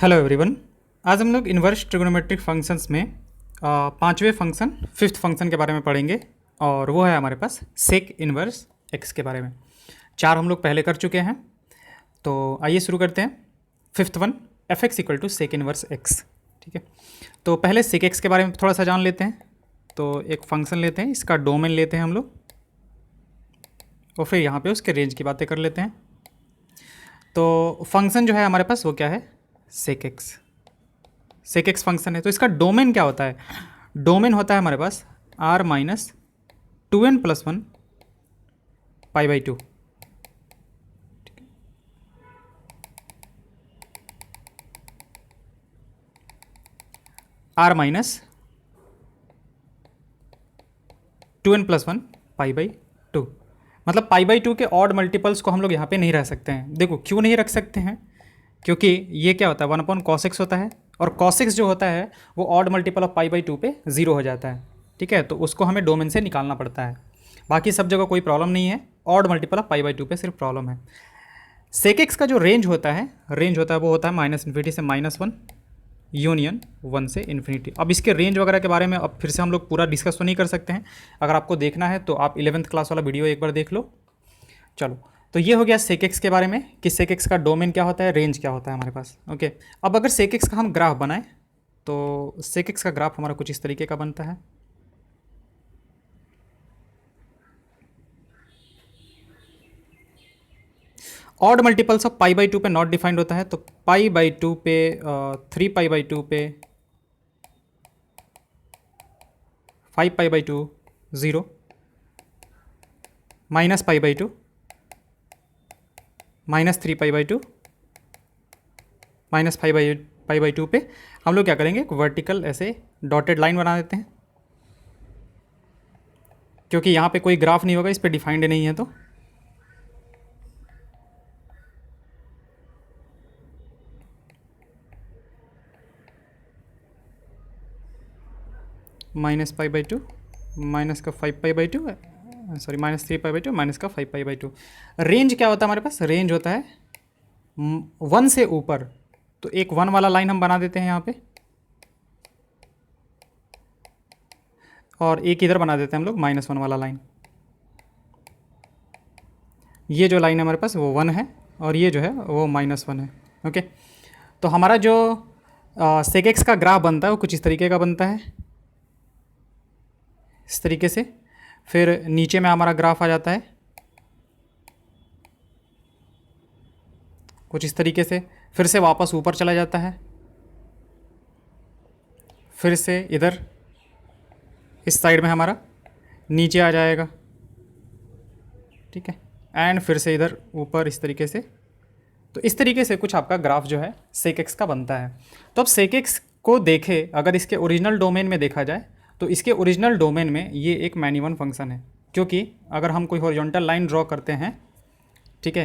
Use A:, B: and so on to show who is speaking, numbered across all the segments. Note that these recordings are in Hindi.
A: Hello everyone. आज हम लोग इन्वर्स ट्रिगोनोमेट्रिक फंक्शंस में पांचवें फंक्शन फिफ्थ फंक्शन के बारे में पढ़ेंगे और वो है हमारे पास सेक इन्वर्स एक्स के बारे में। चार हम लोग पहले कर चुके हैं, तो आइए शुरू करते हैं। Fifth one, f x equal to sec inverse x. ठीक है, तो पहले सेक एक्स के बारे में थोड़ा सा जान लेते हैं। तो एक फंक्शन लेते हैं, इसका डोमेन लेते हैं हम लोग और फिर यहाँ पे उसके रेंज की बातें कर लेते हैं। तो फंक्शन जो है हमारे पास वो क्या है, सेक एक्स फंक्शन है। तो इसका डोमेन क्या होता है? डोमेन होता है हमारे पास r minus 2n plus 1 pi by 2। r minus 2n plus 1 pi by 2, मतलब पाई बाई 2 के ऑड मल्टीपल्स को हम लोग यहाँ पे नहीं रख सकते हैं। देखो क्यों नहीं रख सकते हैं, क्योंकि ये क्या होता है, 1 कॉस एक्स होता है और कॉस एक्स जो होता है वो odd multiple of pi by 2 पे 0 हो जाता है। ठीक है, तो उसको हमें डोमेन से निकालना पड़ता है। बाकी सब जगह कोई प्रॉब्लम नहीं है, odd multiple of pi by 2 पे सिर्फ प्रॉब्लम है। सेक एक्स का जो रेंज होता है वो होता है -∞ से -1 यूनियन 1 से इन्फिनिटी। अब इसके रेंज वगैरह के बारे में अब फिर से हम लोग पूरा डिस्कस तो नहीं कर सकते हैं। अगर आपको देखना है तो आप 11th क्लास वाला वीडियो एक बार देख लो। चलो, तो ये हो गया सेक एक्स के बारे में कि सेक एक्स का डोमेन क्या होता है, रेंज क्या होता है हमारे पास। ओके, अब अगर सेक एक्स का हम ग्राफ बनाएं तो सेक एक्स का ग्राफ हमारा कुछ इस तरीके का बनता है। Odd multiples of pi by 2 पे नॉट डिफाइंड होता है, तो पाई बाई 2 पे 3 पाई बाई 2 पे 5 pi by 2 0 minus pi by 2 -3 pi by 2 -5 pi by 2 पे हम लोग क्या करेंगे, एक वर्टिकल ऐसे डॉटेड लाइन बना देते हैं, क्योंकि यहाँ पे कोई ग्राफ नहीं होगा, इस पे डिफाइंड नहीं है। तो -पाई बाई 2 माइनस का 5 pi by 2, sorry -3 pi by 2 minus का 5 पाई बाई 2। रेंज क्या होता है हमारे पास, रेंज होता है 1 से ऊपर। तो एक 1 वाला लाइन हम बना देते हैं यहाँ पे, और एक इधर बना देते हैं हम लोग -1 वाला लाइन। ये जो लाइन है हमारे पास वो 1 है और ये जो है वो -1 है। ओके, तो हमारा जो सेक एक्स का ग्राफ बनता है वो कुछ इस तरीके का बनता है, इस तरीके से। फिर नीचे में हमारा ग्राफ आ जाता है कुछ इस तरीके से, फिर से वापस ऊपर चला जाता है, फिर से इधर इस साइड में हमारा नीचे आ जाएगा। ठीक है, एंड फिर से इधर ऊपर इस तरीके से। तो इस तरीके से कुछ आपका ग्राफ जो है सेक एक्स का बनता है। तो अब सेक एक्स को देखें, अगर इसके ओरिजिनल डोमेन में देखा जाए तो इसके ओरिजिनल डोमेन में ये एक मैनी फंक्शन है, क्योंकि अगर हम कोई हॉरिजॉन्टल लाइन ड्रॉ करते हैं, ठीक है,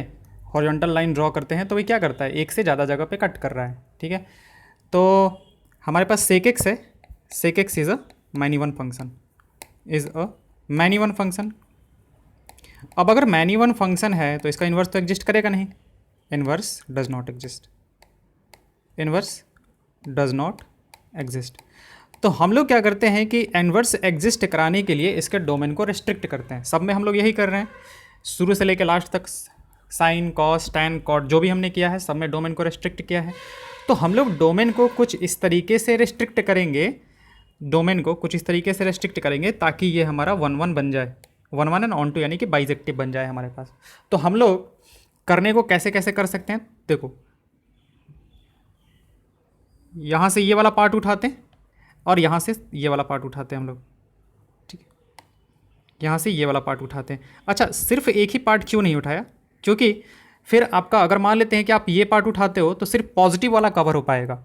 A: हॉरिजॉन्टल लाइन ड्रॉ करते हैं तो ये क्या करता है, एक से ज़्यादा जगह पे कट कर रहा है। ठीक है, तो हमारे पास सेक एक्स है, sec x is a many function, is a many function. अब अगर मैनी फंक्शन है तो इसका इन्वर्स तो एग्जिस्ट करेगा नहीं, inverse does not exist, inverse does not exist. तो हम लोग क्या करते हैं कि इन्वर्स एग्जिस्ट कराने के लिए इसके डोमेन को रिस्ट्रिक्ट करते हैं। सब में हम लोग यही कर रहे हैं, शुरू से लेकर लास्ट तक, साइन कॉस टैन कॉट जो भी हमने किया है सब में डोमेन को रिस्ट्रिक्ट किया है। तो हम लोग डोमेन को कुछ इस तरीके से रिस्ट्रिक्ट करेंगे, डोमेन को कुछ इस तरीके से रिस्ट्रिक्ट करेंगे ताकि ये हमारा 1 1 बन जाए, 1 1 एंड ऑन टू, यानी कि बाइजेक्टिव बन जाए हमारे पास। तो हम लोग करने को कैसे कैसे कर सकते हैं, देखो यहाँ से ये वाला पार्ट उठाते हैं और यहाँ से ये वाला पार्ट उठाते हैं हम लोग। ठीक है, यहाँ से ये वाला पार्ट उठाते हैं। अच्छा, सिर्फ एक ही पार्ट क्यों नहीं उठाया, क्योंकि फिर आपका अगर मान लेते हैं कि आप ये पार्ट उठाते हो तो सिर्फ पॉजिटिव वाला कवर हो पाएगा।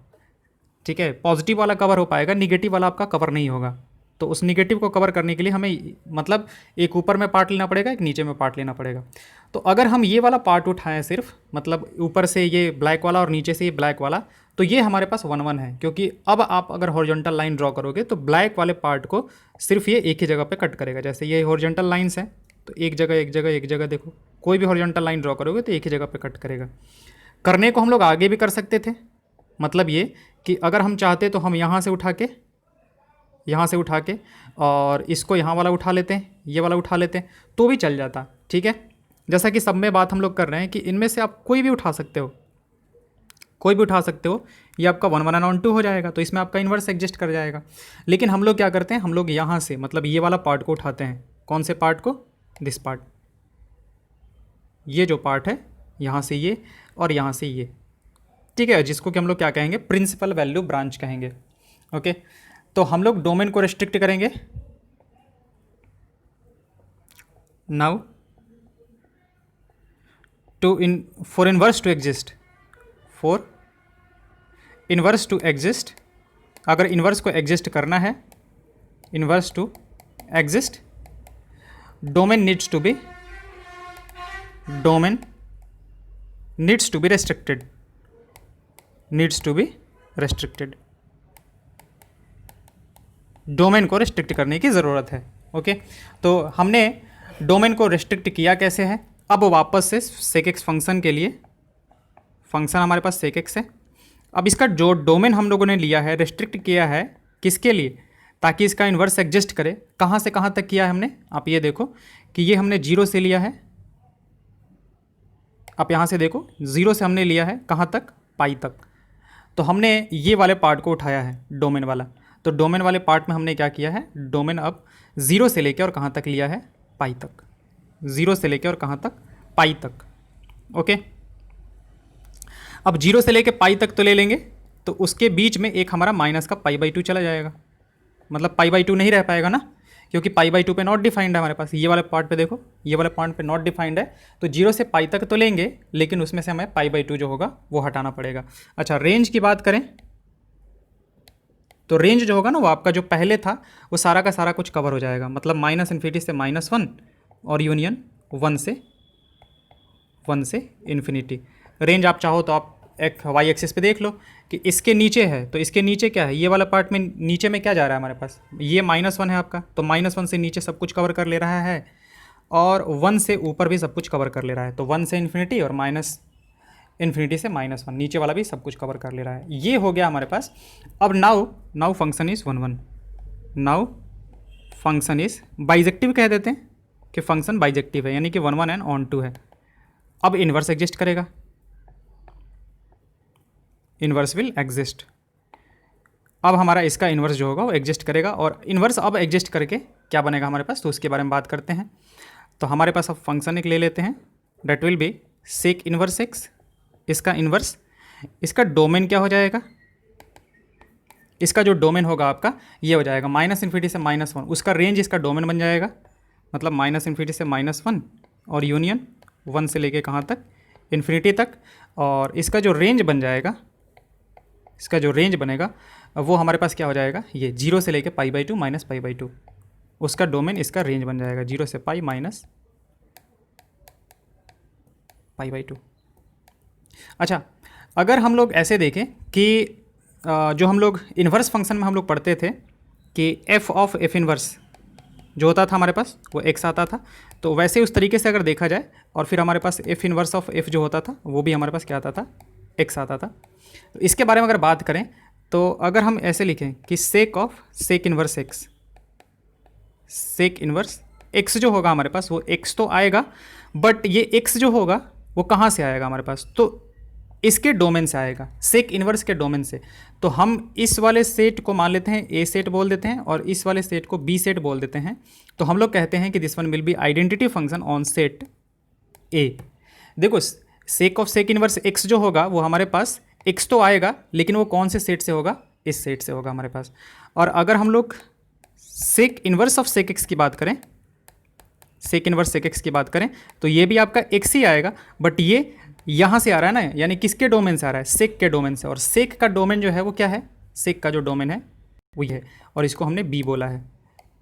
A: ठीक है, पॉजिटिव वाला कवर हो पाएगा, निगेटिव वाला आपका कवर नहीं होगा। तो उस निगेटिव को कवर करने के लिए हमें मतलब एक ऊपर में पार्ट लेना पड़ेगा, एक नीचे में पार्ट लेना पड़ेगा। तो अगर हम ये वाला पार्ट उठाएं सिर्फ, मतलब ऊपर से ये ब्लैक वाला और नीचे से ये ब्लैक वाला, तो ये हमारे पास 1 1 है। क्योंकि अब आप अगर हॉरिजॉन्टल लाइन ड्रॉ करोगे तो ब्लैक वाले पार्ट को सिर्फ ये एक ही जगह पे कट करेगा। जैसे ये हॉरिजॉन्टल लाइंस हैं तो एक जगह एक जगह एक जगह, देखो कोई भी हॉरिजॉन्टल लाइन ड्रॉ करोगे तो एक ही जगह पे कट करेगा। करने को हम लोग आगे भी कर सकते थे, मतलब ये कि अगर हम चाहते तो हम यहाँ से उठा के और इसको यहाँ वाला उठा लेते हैं, ये वाला उठा लेते हैं तो भी चल जाता, ठीक है। जैसा कि सब में बात हम लोग कर रहे हैं कि इनमें से आप कोई भी उठा सकते हो, ये आपका 1 1 and 2 हो जाएगा, तो इसमें आपका इन्वर्स एग्जिस्ट कर जाएगा। लेकिन हम लोग क्या करते हैं, हम लोग यहाँ से मतलब ये वाला पार्ट को उठाते हैं। कौन से पार्ट को? दिस पार्ट, ये जो पार्ट है यहाँ से ये और यहाँ से ये, ठीक है, जिसको कि हम लोग क्या कहेंगे, प्रिंसिपल वैल्यू ब्रांच कहेंगे। ओके, तो हम लोग डोमेन को रेस्ट्रिक्ट करेंगे। Now for inverse to exist, अगर इन्वर्स को एग्जिस्ट करना है, inverse to exist, domain needs to be restricted, domain को रेस्ट्रिक्ट करने की ज़रूरत है। ओके, तो हमने डोमेन को रेस्ट्रिक्ट किया कैसे है। अब वापस से sec x फंक्शन के लिए, फंक्शन हमारे पास sec x है। अब इसका जो डोमेन हम लोगों ने लिया है, रेस्ट्रिक्ट किया है किसके लिए, ताकि इसका इन्वर्स एग्जिस्ट करे। कहाँ से कहाँ तक किया है हमने, आप ये देखो कि ये हमने 0 से लिया है, आप यहाँ से देखो 0 से हमने लिया है कहाँ तक, पाई तक। तो हमने ये वाले पार्ट को उठाया है, डोमेन वाला। तो डोमेन वाले पार्ट में हमने क्या किया है, डोमेन अब 0 से लेके और कहाँ तक लिया है, पाई तक। 0 से लेके और कहाँ तक, पाई तक। ओके, अब 0 से लेके पाई तक तो ले लेंगे, तो उसके बीच में एक हमारा माइनस का π/2 चला जाएगा, मतलब π/2 नहीं रह पाएगा ना, क्योंकि π/2 पे नॉट डिफाइंड है हमारे पास। ये वाले पार्ट पे देखो, ये वाले पार्ट पे नॉट डिफाइंड है, तो 0 से पाई तक तो लेंगे, लेकिन उसमें से हमें π/2 जो होगा वो हटाना पड़ेगा। अच्छा, रेंज की बात करें तो रेंज जो होगा ना, वो आपका जो पहले था वो सारा का सारा कुछ कवर हो जाएगा, मतलब -∞ से -1 और यूनियन 1 से इन्फिनिटी। रेंज आप चाहो तो आप एक वाई एक्सिस पे देख लो कि इसके नीचे है, तो इसके नीचे क्या है, ये वाला पार्ट में नीचे में क्या जा रहा है हमारे पास, ये -1 है आपका, तो -1 से नीचे सब कुछ कवर कर ले रहा है, और 1 से ऊपर भी सब कुछ कवर कर ले रहा है। तो 1 से इन्फिनिटी और -∞ से -1, नीचे वाला भी सब कुछ कवर कर ले रहा है। ये हो गया हमारे पास। अब now function is 1 1, now function is bijective कह देते हैं कि फंक्शन बाइजेक्टिव है, यानी कि 1 1 and on 2 है। अब इन्वर्स एग्जिस्ट करेगा, इन्वर्स विल एग्जिस्ट। अब हमारा इसका इन्वर्स जो होगा वो एग्जिस्ट करेगा, और इन्वर्स अब एग्जिस्ट करके क्या बनेगा हमारे पास, तो उसके बारे में बात करते हैं। तो हमारे पास अब फंक्शन एक ले लेते हैं, that will be sec inverse x. इसका इन्वर्स, इसका डोमेन क्या हो जाएगा, इसका जो डोमेन होगा आपका ये हो जाएगा -∞ से -1, उसका रेंज इसका डोमेन बन जाएगा, मतलब -∞ से -1 और यूनियन 1 से लेके कहाँ तक, इन्फिनिटी तक। और इसका जो रेंज बन जाएगा, इसका जो रेंज बनेगा वो हमारे पास क्या हो जाएगा, ये 0 से लेके π/2 -π/2, उसका डोमेन इसका रेंज बन जाएगा 0 से पाई -π/2। अच्छा, अगर हम लोग ऐसे देखें कि जो हम लोग इन्वर्स फंक्शन में हम लोग पढ़ते थे कि f ऑफ f इन्वर्स जो होता था हमारे पास वो x आता था, तो वैसे उस तरीके से अगर देखा जाए, और फिर हमारे पास f इन्वर्स ऑफ f जो होता था वो भी हमारे पास क्या आता था, x आता था। तो इसके बारे में अगर बात करें तो अगर हम ऐसे लिखें कि sec inverse x, sec inverse x जो होगा हमारे पास वो x तो आएगा, बट ये x जो होगा वो कहाँ से आएगा हमारे पास, तो इसके डोमेन से आएगा, सेक इन्वर्स के डोमेन से। तो हम इस वाले सेट को मान लेते हैं ए सेट बोल देते हैं, और इस वाले सेट को बी सेट बोल देते हैं। तो हम लोग कहते हैं कि this one will be identity function on set A. देखो, sec of sec inverse x जो होगा वो हमारे पास एक्स तो आएगा, लेकिन वो कौन से सेट से होगा, इस सेट से होगा हमारे पास। और अगर हम लोग sec inverse of sec x की बात करें, सेक इन्वर्स सेक एक्स की बात करें, तो ये भी आपका एक्स ही आएगा, बट ये यहाँ से आ रहा है ना, यानी किसके डोमेन से आ रहा है, सेक के डोमेन से। और सेक का डोमेन जो है वो क्या है, सेक का जो डोमेन है वो ये है, और इसको हमने बी बोला है,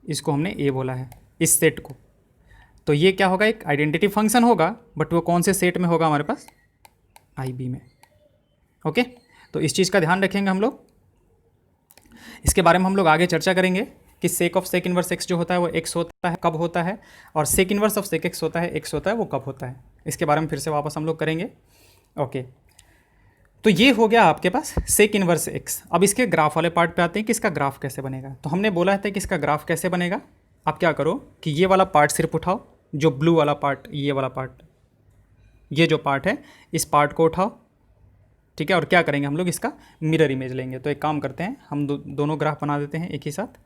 A: इसको हमने ए बोला है, इस सेट को। तो ये क्या होगा, एक आइडेंटिटी फंक्शन होगा, बट वो कौन से सेट में होगा हमारे पास, आई बी में। ओके, तो इस चीज़ का ध्यान रखेंगे हम लोग। इसके बारे में हम लोग आगे चर्चा करेंगे कि sec of sec inverse x जो होता है वो एक्स होता है, कब होता है, और sec inverse of sec x होता है, एक्स होता है, वो कब होता है। इसके बारे में फिर से वापस हम लोग करेंगे। ओके, तो ये हो गया आपके पास सेक इनवर्स एक्स। अब इसके ग्राफ वाले पार्ट पे आते हैं कि इसका ग्राफ कैसे बनेगा। तो हमने बोला था कि इसका ग्राफ कैसे बनेगा। आप क्या करो कि ये वाला पार्ट सिर्फ उठाओ, जो ब्लू वाला पार्ट, ये वाला पार्ट, ये जो पार्ट है इस पार्ट को उठाओ, ठीक है। और क्या करेंगे हम लोग, इसका मिरर इमेज लेंगे। तो एक काम करते हैं, हम दोनों ग्राफ बना देते हैं एक ही साथ।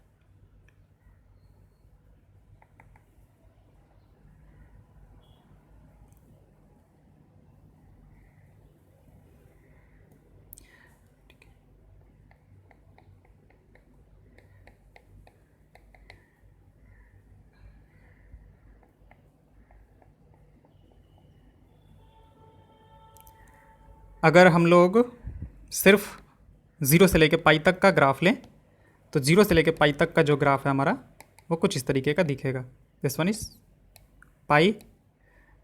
A: अगर हम लोग सिर्फ 0 से लेके पाई तक का ग्राफ लें तो 0 से लेके पाई तक का जो ग्राफ है हमारा वो कुछ इस तरीके का दिखेगा। This one is pi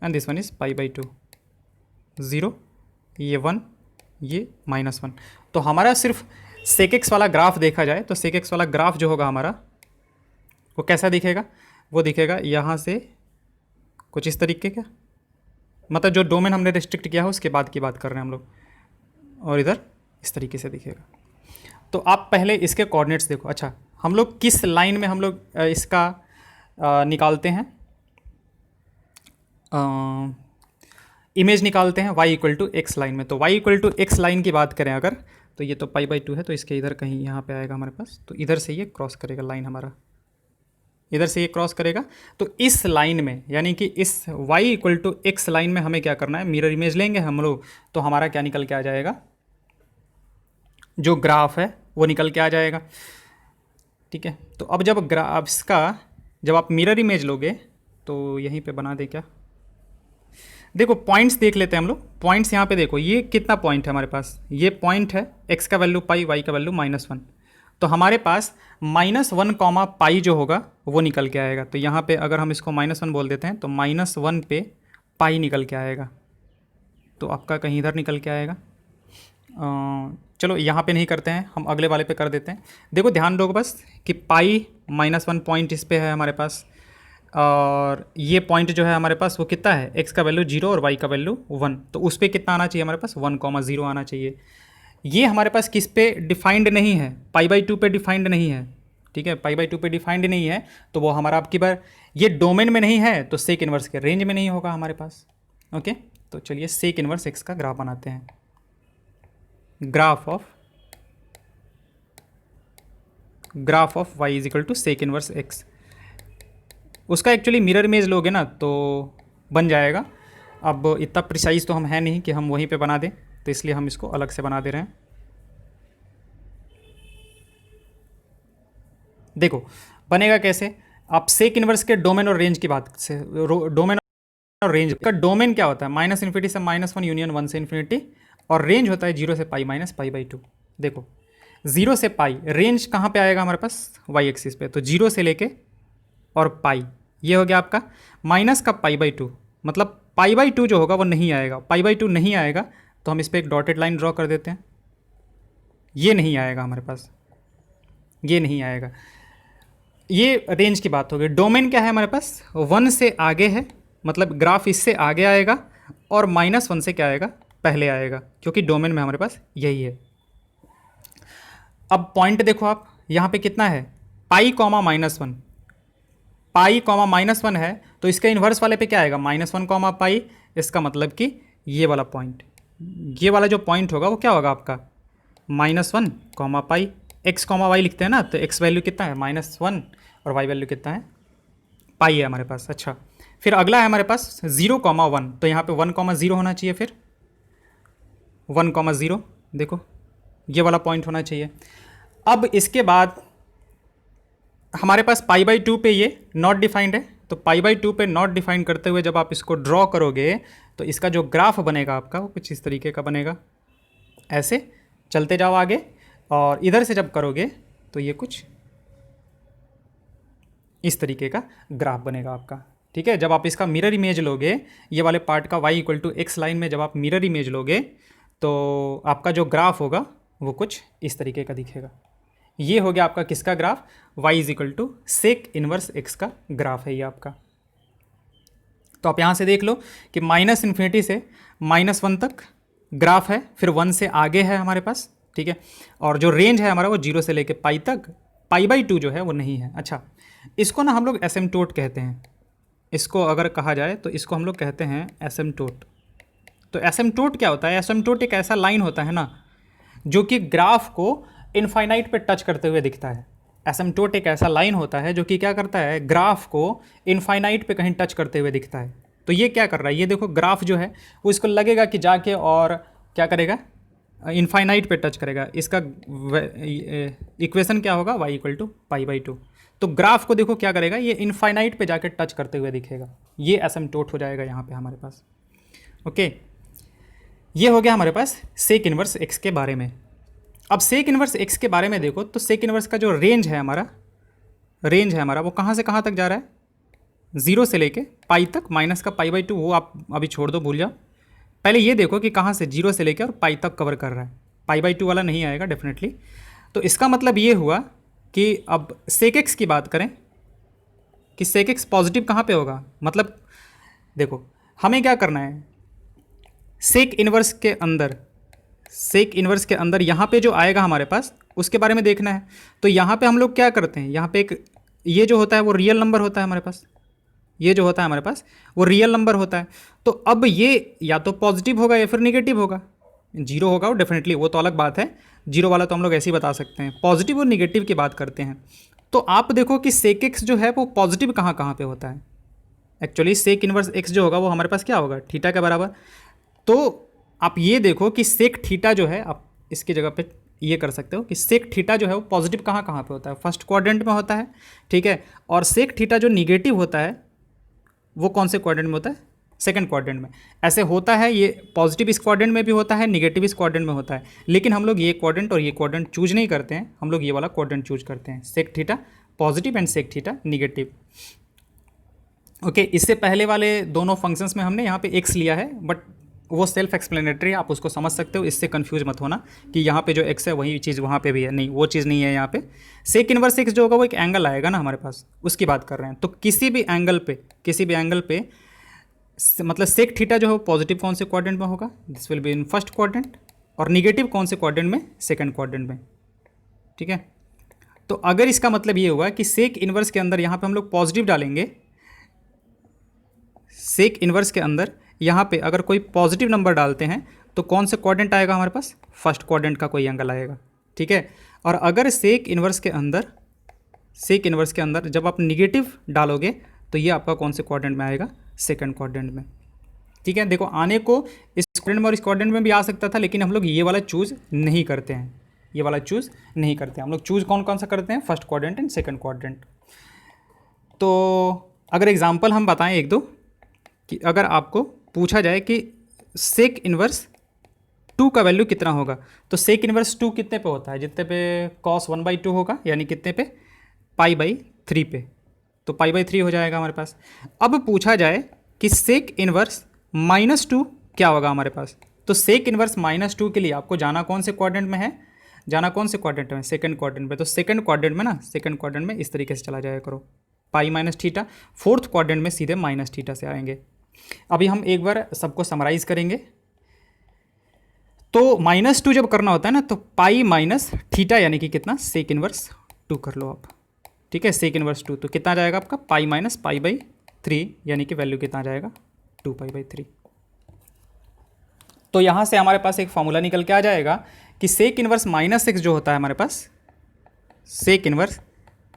A: and this one is pi by 2, 0, ये 1, ये -1। तो हमारा सिर्फ सेक एक्स वाला ग्राफ देखा जाए तो सेक एक्स वाला ग्राफ जो होगा हमारा वो कैसा दिखेगा, वो दिखेगा यहाँ से कुछ इस तरीके का, मतलब जो डोमेन हमने रिस्ट्रिक्ट किया है उसके बाद की बात कर रहे हैं हम लोग, और इधर इस तरीके से दिखेगा। तो आप पहले इसके कोऑर्डिनेट्स देखो। अच्छा, हम लोग किस लाइन में हम लोग इसका निकालते हैं, इमेज निकालते हैं y equal to x line में। तो y equal to x line की बात करें अगर, तो ये तो पाई बाई 2 है, तो इसके इधर कहीं यहाँ पे आएगा हमारे पास। तो इधर से ये क्रॉस करेगा लाइन हमारा, इधर से ये क्रॉस करेगा। तो इस लाइन में, यानी कि इस y equal to x line में हमें क्या करना है, मिरर इमेज लेंगे हम लोग। तो हमारा क्या निकल के आ जाएगा, जो ग्राफ है वो निकल के आ जाएगा, ठीक है। तो अब जब ग्राफ्स का जब आप मिरर इमेज लोगे तो यहीं पे बना दे क्या, देखो पॉइंट्स देख लेते हैं हम लोग। पॉइंट्स यहाँ पे देखो, ये कितना पॉइंट है हमारे पास, ये पॉइंट है, x का वैल्यू पाई, y का वैल्यू -1। तो हमारे पास -1 पाई जो होगा वो निकल के आएगा। तो यहाँ पे अगर हम इसको -1 बोल देते हैं तो -1 पे पाई निकल के आएगा। तो आपका कहीं इधर निकल के आएगा। चलो यहाँ पे नहीं करते हैं, हम अगले वाले पे कर देते हैं। देखो ध्यान दो बस कि पाई -1 पॉइंट इस पे है हमारे पास, और ये पॉइंट जो है हमारे पास वो कितना है, x का वैल्यू 0 और y का वैल्यू 1। तो उस पर कितना आना चाहिए हमारे पास, 1,0 आना चाहिए। ये हमारे पास किस पे डिफाइंड नहीं है, पाई बाई 2 पे डिफाइंड नहीं है, ठीक है। पाई बाई 2 पे डिफाइंड नहीं है तो वो हमारा आपकी बार ये डोमेन में नहीं है तो सेक इनवर्स के रेंज में नहीं होगा हमारे पास। ओके, तो चलिए सेक इनवर्स x का ग्राफ बनाते हैं। Graph of y is equal to sec inverse x। उसका एक्चुअली मिरर इमेज लोगे ना तो बन जाएगा। अब इतना प्रिसाइज तो हम है नहीं कि हम वहीं पे बना दें, तो इसलिए हम इसको अलग से बना दे रहे हैं। देखो बनेगा कैसे, आप सेक इनवर्स के डोमेन और रेंज की बात से, डोमेन और रेंज का डोमेन क्या होता है, -∞ से -1 यूनियन 1 से इन्फिनिटी, और रेंज होता है 0 से पाई माइनस पाई बाई 2। देखो 0 से पाई रेंज कहाँ पे आएगा हमारे पास, y एक्सिस पे। तो 0 से लेके और पाई, ये हो गया आपका माइनस का पाई बाई 2, मतलब पाई बाई 2 जो होगा वो नहीं आएगा। पाई बाई 2 नहीं आएगा तो हम इस पर एक डॉटेड लाइन ड्रॉ कर देते हैं। ये नहीं आएगा हमारे पास, ये नहीं आएगा। ये रेंज की बात हो गई। डोमेन क्या है हमारे पास, 1 से आगे है, मतलब ग्राफ इससे आगे आएगा, और -1 से क्या आएगा, पहले आएगा, क्योंकि डोमेन में हमारे पास यही है। अब पॉइंट देखो आप, यहाँ पे कितना है, पाई कॉमा -1, पाई कॉमा -1 है, तो इसके इन्वर्स वाले पे क्या आएगा, -1 पाई। इसका मतलब कि ये वाला पॉइंट, ये वाला जो पॉइंट होगा वो क्या होगा आपका, -1 पाई। x y लिखते हैं ना, तो x वैल्यू कितना है, -1, और y वैल्यू कितना है, पाई है हमारे पास। अच्छा, फिर अगला है हमारे पास 0,1, तो यहाँ पे 1,0 होना चाहिए, फिर 1,0, देखो ये वाला पॉइंट होना चाहिए। अब इसके बाद हमारे पास पाई बाई 2 पे ये नॉट डिफाइंड है, तो पाई बाई 2 पे नॉट डिफाइंड करते हुए जब आप इसको ड्रॉ करोगे तो इसका जो ग्राफ बनेगा आपका वो कुछ इस तरीके का बनेगा। ऐसे चलते जाओ आगे, और इधर से जब करोगे तो ये कुछ इस तरीके का ग्राफ बनेगा आपका, ठीक है। जब आप इसका मिरर इमेज लोगे, ये वाले पार्ट का y equal to x line में जब आप मिरर इमेज लोगे तो आपका जो ग्राफ होगा वो कुछ इस तरीके का दिखेगा। ये हो गया आपका किसका graph, y is equal to sec inverse x का ग्राफ है ये आपका। तो आप यहाँ से देख लो कि -∞ से -1 तक ग्राफ है, फिर 1 से आगे है हमारे पास, ठीक है। और जो रेंज है हमारा वो 0 से लेके पाई तक, पाई/2 जो है वो नहीं है। अच्छा, इसको ना हम लोग एसिम्प्टोट कहते हैं। इसको अगर कहा जाए तो इसको हम लोग कहते हैं एसिम्प्टोट। तो एसिम्प्टोट क्या होता है? एसिम्प्टोट एक ऐसा लाइन होता है ना जो कि ग्राफ को इनफाइनाइट पे टच करते हुए दिखता है। एसिम्प्टोट एक ऐसा लाइन होता है जो कि क्या करता है, ग्राफ को इनफाइनाइट पे कहीं टच करते हुए दिखता है। तो ये क्या कर रहा है, ये देखो ग्राफ जो है वो इसको लगेगा कि जाके और क्या करेगा, इनफाइनाइट पे टच करेगा। इसका इक्वेशन क्या होगा, y = π/2। तो ग्राफ को देखो क्या करेगा, ये इनफाइनाइट पे जाके टच करते हुए दिखेगा। ये एसिम्प्टोट हो जाएगा यहाँ पे हमारे पास। ओके, ये हो गया हमारे पास सेक इनवर्स x के बारे में। अब सेक इनवर्स x के बारे में देखो तो सेक इनवर्स का जो रेंज है हमारा वो कहाँ से कहाँ तक जा रहा है, 0 से लेके पाई तक, माइनस का π/2 वो आप अभी छोड़ दो, भूल जाओ। पहले ये देखो कि कहाँ से 0 से लेके और पाई तक कवर कर रहा है। π/2 वाला नहीं आएगा डेफिनेटली। तो इसका मतलब ये हुआ कि अब सेक x की बात करें कि सेक x पॉजिटिव कहाँ पे होगा। मतलब देखो हमें क्या करना है, सेक इनवर्स के अंदर यहाँ पे जो आएगा हमारे पास उसके बारे में देखना है। तो यहाँ पे हम लोग क्या करते हैं, यहाँ पे एक ये जो होता है वो रियल नंबर होता है हमारे पास, ये जो होता है हमारे पास वो रियल नंबर होता है। तो अब ये या तो पॉजिटिव होगा या फिर निगेटिव होगा। 0 होगा वो डेफिनेटली, वो तो अलग बात है, 0 वाला तो हम लोग ऐसे ही बता सकते हैं। पॉजिटिव और निगेटिव की बात करते हैं तो आप देखो कि सेक एक्स जो है वो पॉजिटिव कहाँ कहाँ पे होता है। एक्चुअली सेक इनवर्स एक्स जो होगा वो हमारे पास क्या होगा, थीटा के बराबर। तो आप ये देखो कि सेक थीटा जो है, आप इसकी जगह पे ये कर सकते हो कि सेक थीटा जो है वो पॉजिटिव कहाँ कहाँ पे होता है, फर्स्ट क्वाड्रेंट में होता है, ठीक है। और सेक थीटा जो निगेटिव होता है वो कौन से क्वाड्रेंट में होता है, सेकंड क्वाड्रेंट में। ऐसे होता है, ये पॉजिटिव इस क्वाड्रेंट में भी होता है, निगेटिव इस क्वाड्रेंट में होता है। लेकिन हम लोग ये क्वाड्रेंट और ये क्वाड्रेंट चूज नहीं करते हैं, हम लोग ये वाला क्वाड्रेंट चूज करते हैं, sec theta positive and sec theta negative. Okay, इससे पहले वाले दोनों फंक्शंस में हमने यहाँ पे एक्स लिया है, बट वो सेल्फ एक्सप्लेनेटरी, आप उसको समझ सकते हो, इससे कंफ्यूज मत होना कि यहाँ पे जो एक्स है वही चीज़ वहाँ पे भी है, नहीं वो चीज़ नहीं है यहाँ पे। सेक इनवर्स एक्स जो होगा वो एक एंगल आएगा ना हमारे पास, उसकी बात कर रहे हैं। तो किसी भी एंगल पे मतलब सेक थीटा जो है वो पॉजिटिव कौन से क्वाड्रेंट में होगा, this will be in first quadrant, और निगेटिव कौन से क्वाड्रेंट में, सेकंड क्वाड्रेंट में, ठीक है। तो अगर इसका मतलब ये हुआ कि सेक इनवर्स के अंदर यहाँ पे हम लोग पॉजिटिव डालेंगे, सेक इनवर्स के अंदर यहाँ पे अगर कोई पॉजिटिव नंबर डालते हैं तो कौन से क्वाड्रेंट आएगा हमारे पास, फर्स्ट क्वाड्रेंट का कोई एंगल आएगा, ठीक है। और अगर सेक इनवर्स के अंदर जब आप निगेटिव डालोगे तो ये आपका कौन से क्वाड्रेंट में आएगा, सेकंड क्वाड्रेंट में, ठीक है। देखो आने को इस क्वाड्रेंट में और इस क्वाड्रेंट में भी आ सकता था, लेकिन हम लोग ये वाला चूज़ नहीं करते हैं, हम लोग चूज़ कौन कौन सा करते हैं, first quadrant and second quadrant. तो अगर एग्जांपल हम बताएं एक दो, कि अगर आपको पूछा जाए कि सेक इनवर्स 2 का वैल्यू कितना होगा, तो सेक इनवर्स 2 कितने पे होता है, जितने पे cos 1/2 होगा, यानी कितने पे, π/3 पे, तो π/3 हो जाएगा हमारे पास। अब पूछा जाए कि सेक इनवर्स -2 क्या होगा हमारे पास, तो सेक इनवर्स -2 के लिए आपको जाना कौन से क्वाड्रेंट में है, सेकंड क्वाड्रेंट में। तो सेकंड क्वाड्रेंट में इस तरीके से चला जाया करो, π-θ। फोर्थ क्वाड्रेंट में सीधे -θ से आएंगे। अभी हम एक बार सबको समराइज करेंगे। तो -2 जब करना होता है ना तो π-θ यानी कि कितना, सेक इनवर्स 2 कर लो आप, ठीक है। सेक इनवर्स 2 तो कितना आ जाएगा आपका, π-π/3 यानी कि वैल्यू कितना आ जाएगा, 2π/3। तो यहाँ से हमारे पास एक फॉर्मूला निकल के आ जाएगा कि सेक इनवर्स -x जो होता है हमारे पास, सेक इनवर्स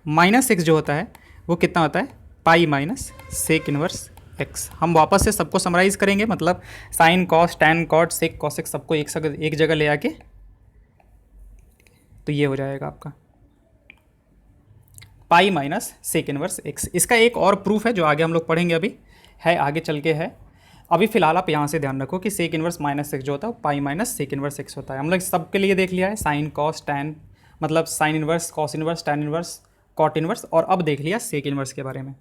A: -x जो होता है वो कितना होता है, π सेक इनवर्स x। हम वापस से सबको समराइज करेंगे, मतलब sine cos tan cot sec cosec सबको एक जगह ले आके, तो ये हो जाएगा आपका π सेक इनवर्स x। इसका एक और प्रूफ है जो आगे हम लोग पढ़ेंगे, अभी है आगे चल के है। अभी फिलहाल आप यहाँ से ध्यान रखो कि सेक इनवर्स -x जो होता है π सेक इनवर्स x होता है। हम लोग सबके लिए देख लिया है, साइन कॉस टैन, मतलब sine inverse, cos inverse, tan inverse, cot inverse, और अब देख लिया सेक इनवर्स के बारे में।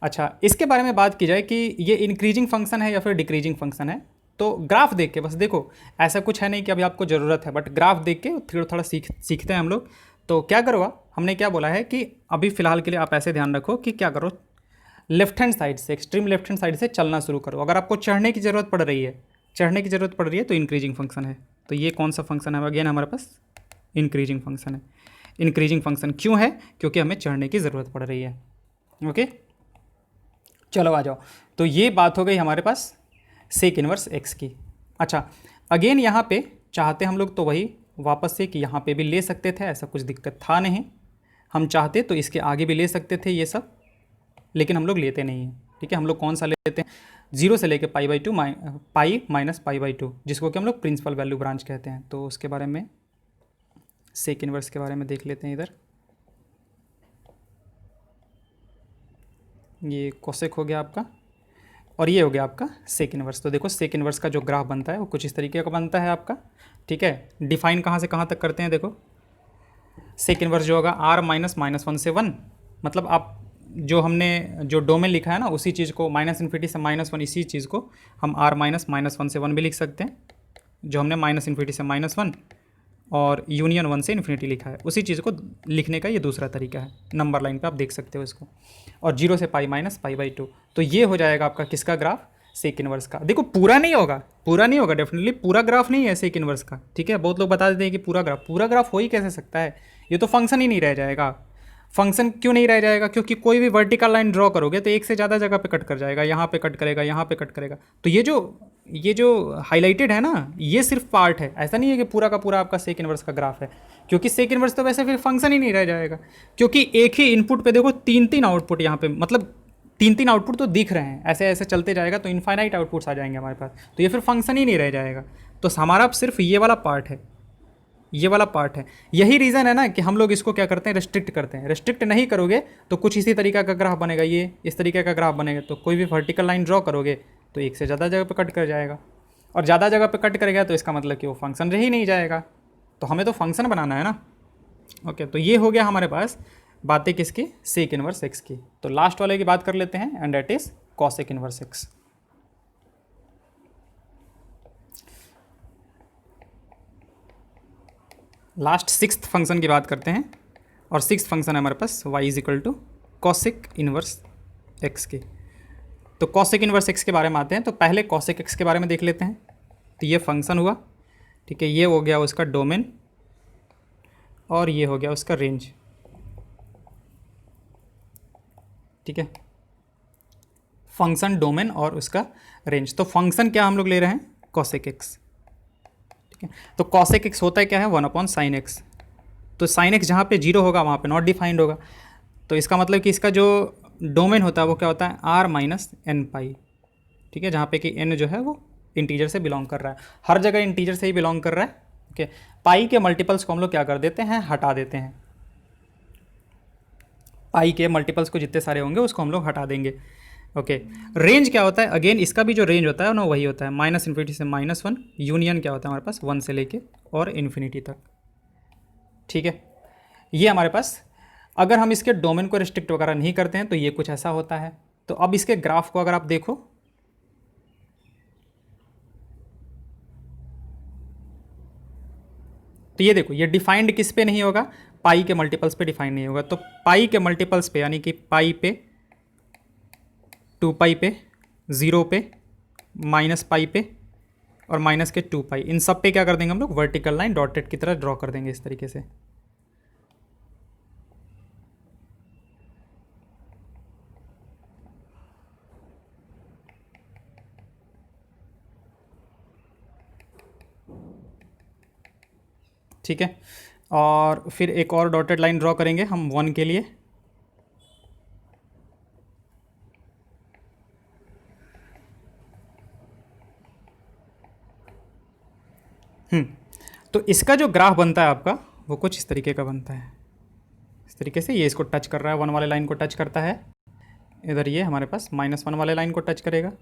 A: अच्छा, इसके बारे में बात की जाए कि ये इंक्रीजिंग फंक्शन है या फिर डिक्रीजिंग फंक्शन है, तो ग्राफ देख के बस देखो, ऐसा कुछ है नहीं कि अभी आपको ज़रूरत है, बट ग्राफ देख के थोड़ा सीखते हैं हम लोग। तो क्या करो, हमने क्या बोला है कि अभी फ़िलहाल के लिए आप ऐसे ध्यान रखो कि क्या करो, लेफ्ट हैंड साइड से, एक्सट्रीम लेफ्ट हैंड साइड से चलना शुरू करो। अगर आपको चढ़ने की ज़रूरत पड़ रही है चढ़ने की ज़रूरत पड़ रही है तो इंक्रीजिंग फंक्शन है। तो ये कौन सा फंक्शन है, अगेन हमारे पास इंक्रीजिंग फंक्शन है। इंक्रीजिंग फंक्शन क्यों है, क्योंकि हमें चढ़ने की ज़रूरत पड़ रही है। ओके, चलो आ जाओ। तो ये बात हो गई हमारे पास सेक इनवर्स एक्स की। अच्छा, अगेन यहाँ पे चाहते हम लोग तो वही वापस से कि यहाँ पे भी ले सकते थे, ऐसा कुछ दिक्कत था नहीं। हम चाहते तो इसके आगे भी ले सकते थे ये सब, लेकिन हम लोग लेते नहीं हैं। ठीक है, हम लोग कौन सा लेते हैं, 0 से लेके π/2 पाई माइनस π/2, जिसको कि हम लोग प्रिंसिपल वैल्यू ब्रांच कहते हैं। तो उसके बारे में, सेक इनवर्स के बारे में देख लेते हैं। इधर ये कोसेक हो गया आपका, और ये हो गया आपका सेक इनवर्स। तो देखो सेक इनवर्स का जो ग्राफ बनता है वो कुछ इस तरीके का बनता है आपका। ठीक है, डिफाइन कहाँ से कहाँ तक करते हैं, देखो सेक इनवर्स जो होगा r -(-1) से 1, मतलब आप जो हमने जो डोमेन लिखा है ना उसी चीज़ को -∞ से -1, इसी चीज़ को हम r -(-1) से 1 भी लिख सकते हैं। जो हमने -∞ से -1 और यूनियन 1 से इन्फिनिटी लिखा है, उसी चीज़ को लिखने का ये दूसरा तरीका है। नंबर लाइन पे आप देख सकते हो इसको। और 0 से पाई माइनस π/2, तो ये हो जाएगा आपका किसका ग्राफ, सेक इनवर्स का। देखो पूरा नहीं होगा, पूरा नहीं होगा, डेफिनेटली पूरा ग्राफ नहीं है सेक इनवर्स का। ठीक है, बहुत लोग बता देते हैं कि पूरा ग्राफ हो ही कैसे सकता है, ये तो फंक्शन ही नहीं रह जाएगा। फंक्शन क्यों नहीं रह जाएगा, क्योंकि कोई भी वर्टिकल लाइन ड्रॉ करोगे तो एक से ज़्यादा जगह पे कट कर जाएगा, यहाँ पे कट करेगा, यहाँ पे कट करेगा। तो ये जो हाईलाइटेड है ना, ये सिर्फ पार्ट है, ऐसा नहीं है कि पूरा का पूरा आपका सेक इनवर्स का ग्राफ है। क्योंकि सेक इनवर्स तो वैसे फिर फंक्शन ही नहीं रह जाएगा, क्योंकि एक ही इनपुट पे देखो 3 आउटपुट यहाँ पे, मतलब 3 आउटपुट तो दिख रहे हैं, ऐसे ऐसे चलते जाएगा तो इनफाइनाइट आउटपुट्स आ जाएंगे हमारे पास, तो ये फिर फंक्शन ही नहीं रह जाएगा। तो हमारा सिर्फ ये वाला पार्ट है, ये वाला पार्ट है। यही रीज़न है ना कि हम लोग इसको क्या करते हैं, रेस्ट्रिक्ट करते हैं। रेस्ट्रिक्ट नहीं करोगे तो कुछ इसी तरीका का ग्राफ बनेगा, ये इस तरीके का ग्राफ बनेगा। तो कोई भी वर्टिकल लाइन ड्रॉ करोगे तो एक से ज़्यादा जगह पे कट कर जाएगा, और ज़्यादा जगह पे कट करेगा तो इसका मतलब कि वो फंक्शन रह ही नहीं जाएगा। तो हमें तो फंक्शन बनाना है ना। ओके, तो ये हो गया हमारे पास बातें किसकी, सेक इनवर्स एक्स की। तो लास्ट वाले की बात कर लेते हैं, and that is cosec inverse x. Last 6th function की बात करते हैं, और 6th फंक्शन है हमारे पास y = कॉसेक इनवर्स एक्स की। तो कॉसेक इनवर्स एक्स के बारे में आते हैं, तो पहले कॉसेक एक्स के बारे में देख लेते हैं। तो ये फंक्शन हुआ, ठीक है, ये हो गया उसका डोमेन, और ये हो गया उसका रेंज। ठीक है, फंक्शन, डोमेन और उसका रेंज। तो फंक्शन क्या हम लोग ले रहे हैं, कॉसेक एक्स। ठीक है, तो कॉसेक एक्स होता है क्या है, 1/sin x। तो sin x जहाँ पे 0 होगा वहाँ पे नॉट डिफाइंड होगा। तो इसका मतलब कि इसका जो डोमेन होता है वो क्या होता है, r - n π। ठीक है, जहाँ पे कि n जो है वो इंटीजर से बिलोंग कर रहा है, हर जगह इंटीजर से ही बिलोंग कर रहा है। ओके, पाई के मल्टीपल्स को हम लोग क्या कर देते हैं, हटा देते हैं। पाई के मल्टीपल्स को जितने सारे होंगे उसको हम लोग हटा देंगे। ओके, रेंज क्या होता है, अगेन इसका भी जो रेंज होता है ना वही होता है -∞ से -1, यूनियन क्या होता है हमारे पास 1 से लेके और इन्फिनिटी तक। ठीक है, ये हमारे पास, अगर हम इसके डोमेन को रिस्ट्रिक्ट वगैरह नहीं करते हैं तो ये कुछ ऐसा होता है। तो अब इसके ग्राफ को अगर आप देखो, तो ये देखो, ये डिफाइंड किस पे नहीं होगा, पाई के मल्टीपल्स पे डिफाइंड नहीं होगा। तो पाई के मल्टीपल्स पे, यानी कि पाई पे, 2π पे, 0 पे, -π पे और माइनस के 2π, इन सब पे क्या कर देंगे हम लोग, वर्टिकल लाइन डॉटेड की तरह ड्रॉ कर देंगे इस तरीके से। ठीक है, और फिर एक और डॉटेड लाइन ड्रॉ करेंगे हम 1 के लिए। तो इसका जो ग्राफ बनता है आपका वो कुछ इस तरीके का बनता है, इस तरीके से। ये इसको टच कर रहा है, 1 वाले लाइन को टच करता है, इधर ये हमारे पास -1 वाले लाइन को टच करेगा,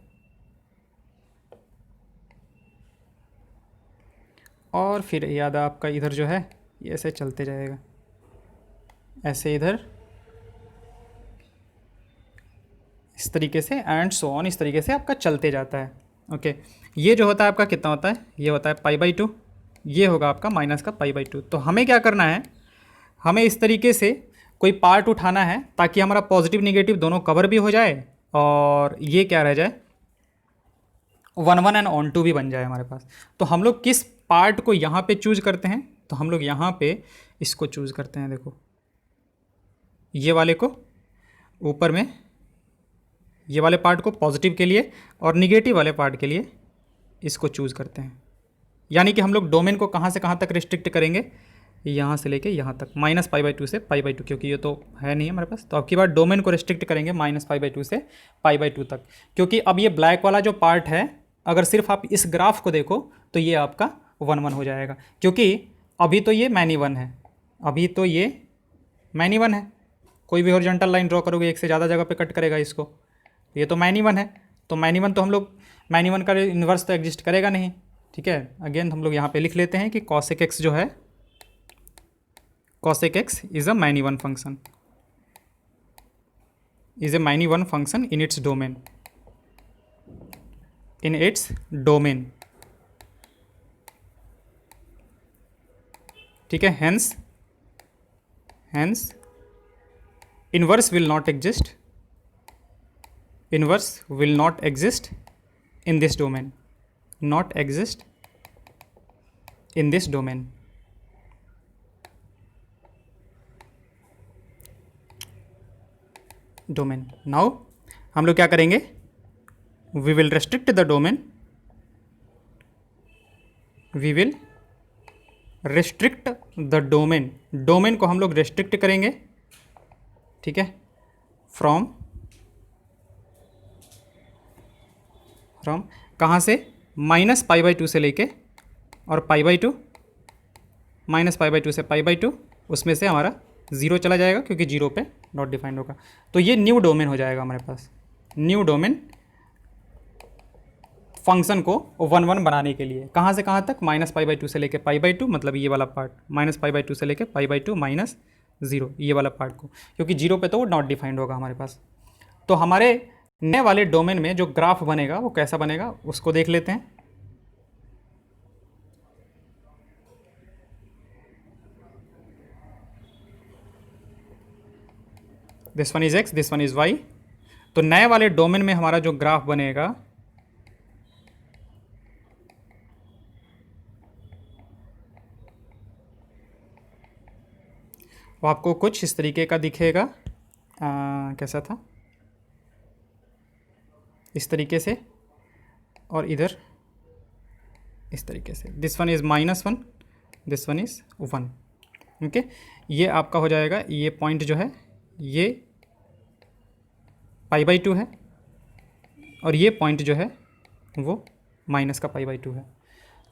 A: और फिर याद आपका इधर जो है ये ऐसे चलते जाएगा, ऐसे इधर इस तरीके से, एंड सो ऑन, इस तरीके से आपका चलते जाता है। ओके, ये जो होता है आपका कितना होता है, ये होता है π/2, ये होगा आपका माइनस का π/2। तो हमें क्या करना है, हमें इस तरीके से कोई पार्ट उठाना है ताकि हमारा पॉजिटिव निगेटिव दोनों कवर भी हो जाए, और ये क्या रह जाए, one one and onto भी बन जाए हमारे पास। तो हम लोग किस पार्ट को यहाँ पे चूज करते हैं, तो हम लोग यहाँ पे इसको चूज करते हैं। देखो ये वाले को ऊपर में, ये वाले पार्ट को पॉजिटिव के लिए और निगेटिव वाले पार्ट के लिए इसको चूज करते हैं। यानी कि हम लोग डोमेन को कहाँ से कहाँ तक रिस्ट्रिक्ट करेंगे, यहाँ से लेके यहाँ तक -π/2 से π/2, क्योंकि ये तो है नहीं हमारे पास। तो अब की बार डोमेन को रिस्ट्रिक्ट करेंगे -π/2 से π/2 तक, क्योंकि अब ये ब्लैक वाला जो पार्ट है, अगर सिर्फ आप इस ग्राफ को देखो तो ये आपका 1 1 हो जाएगा, क्योंकि अभी तो ये मैनी वन है, अभी तो ये मैनी वन है। कोई भी हॉरिजॉन्टल लाइन ड्रॉ करोगे एक से ज़्यादा जगह पे कट करेगा इसको, ये तो मैनी वन है। तो मैनी वन तो हम लोग, मैनी वन का इन्वर्स तो एग्जिस्ट करेगा नहीं, ठीक है। अगेन हम लोग यहाँ पे लिख लेते हैं कि cosec x जो है, cosec x is a many one function, is a many one function in its domain, in its domain, ठीक है। Hence inverse will not exist, inverse will not exist in this domain, not exist in this domain। domain now हम लोग क्या करेंगे, we will restrict the domain, we will restrict the domain, domain को हम लोग restrict करेंगे, ठीक है, from कहाँ से, -π/2 से लेके और π/2, -π/2 से π/2, उसमें से हमारा 0 चला जाएगा क्योंकि 0 पे नॉट डिफाइंड होगा। तो ये न्यू डोमेन हो जाएगा हमारे पास, न्यू डोमेन फंक्शन को 1 1 बनाने के लिए। कहाँ से कहाँ तक, -π/2 से लेके π/2, मतलब ये वाला पार्ट, -π/2 से लेके π/2 -0, ये वाला पार्ट को, क्योंकि 0 पे तो वो नॉट डिफाइंड होगा हमारे पास। तो हमारे नए वाले डोमेन में जो ग्राफ बनेगा वो कैसा बनेगा उसको देख लेते हैं। This one is x, this one is y। तो नए वाले डोमेन में हमारा जो ग्राफ बनेगा वो आपको कुछ इस तरीके का दिखेगा। कैसा था, इस तरीके से, और इधर इस तरीके से। This one is -1, this one is 1, okay. ये आपका हो जाएगा, ये पॉइंट जो है ये π/2 है, और ये पॉइंट जो है वो माइनस का π/2 है।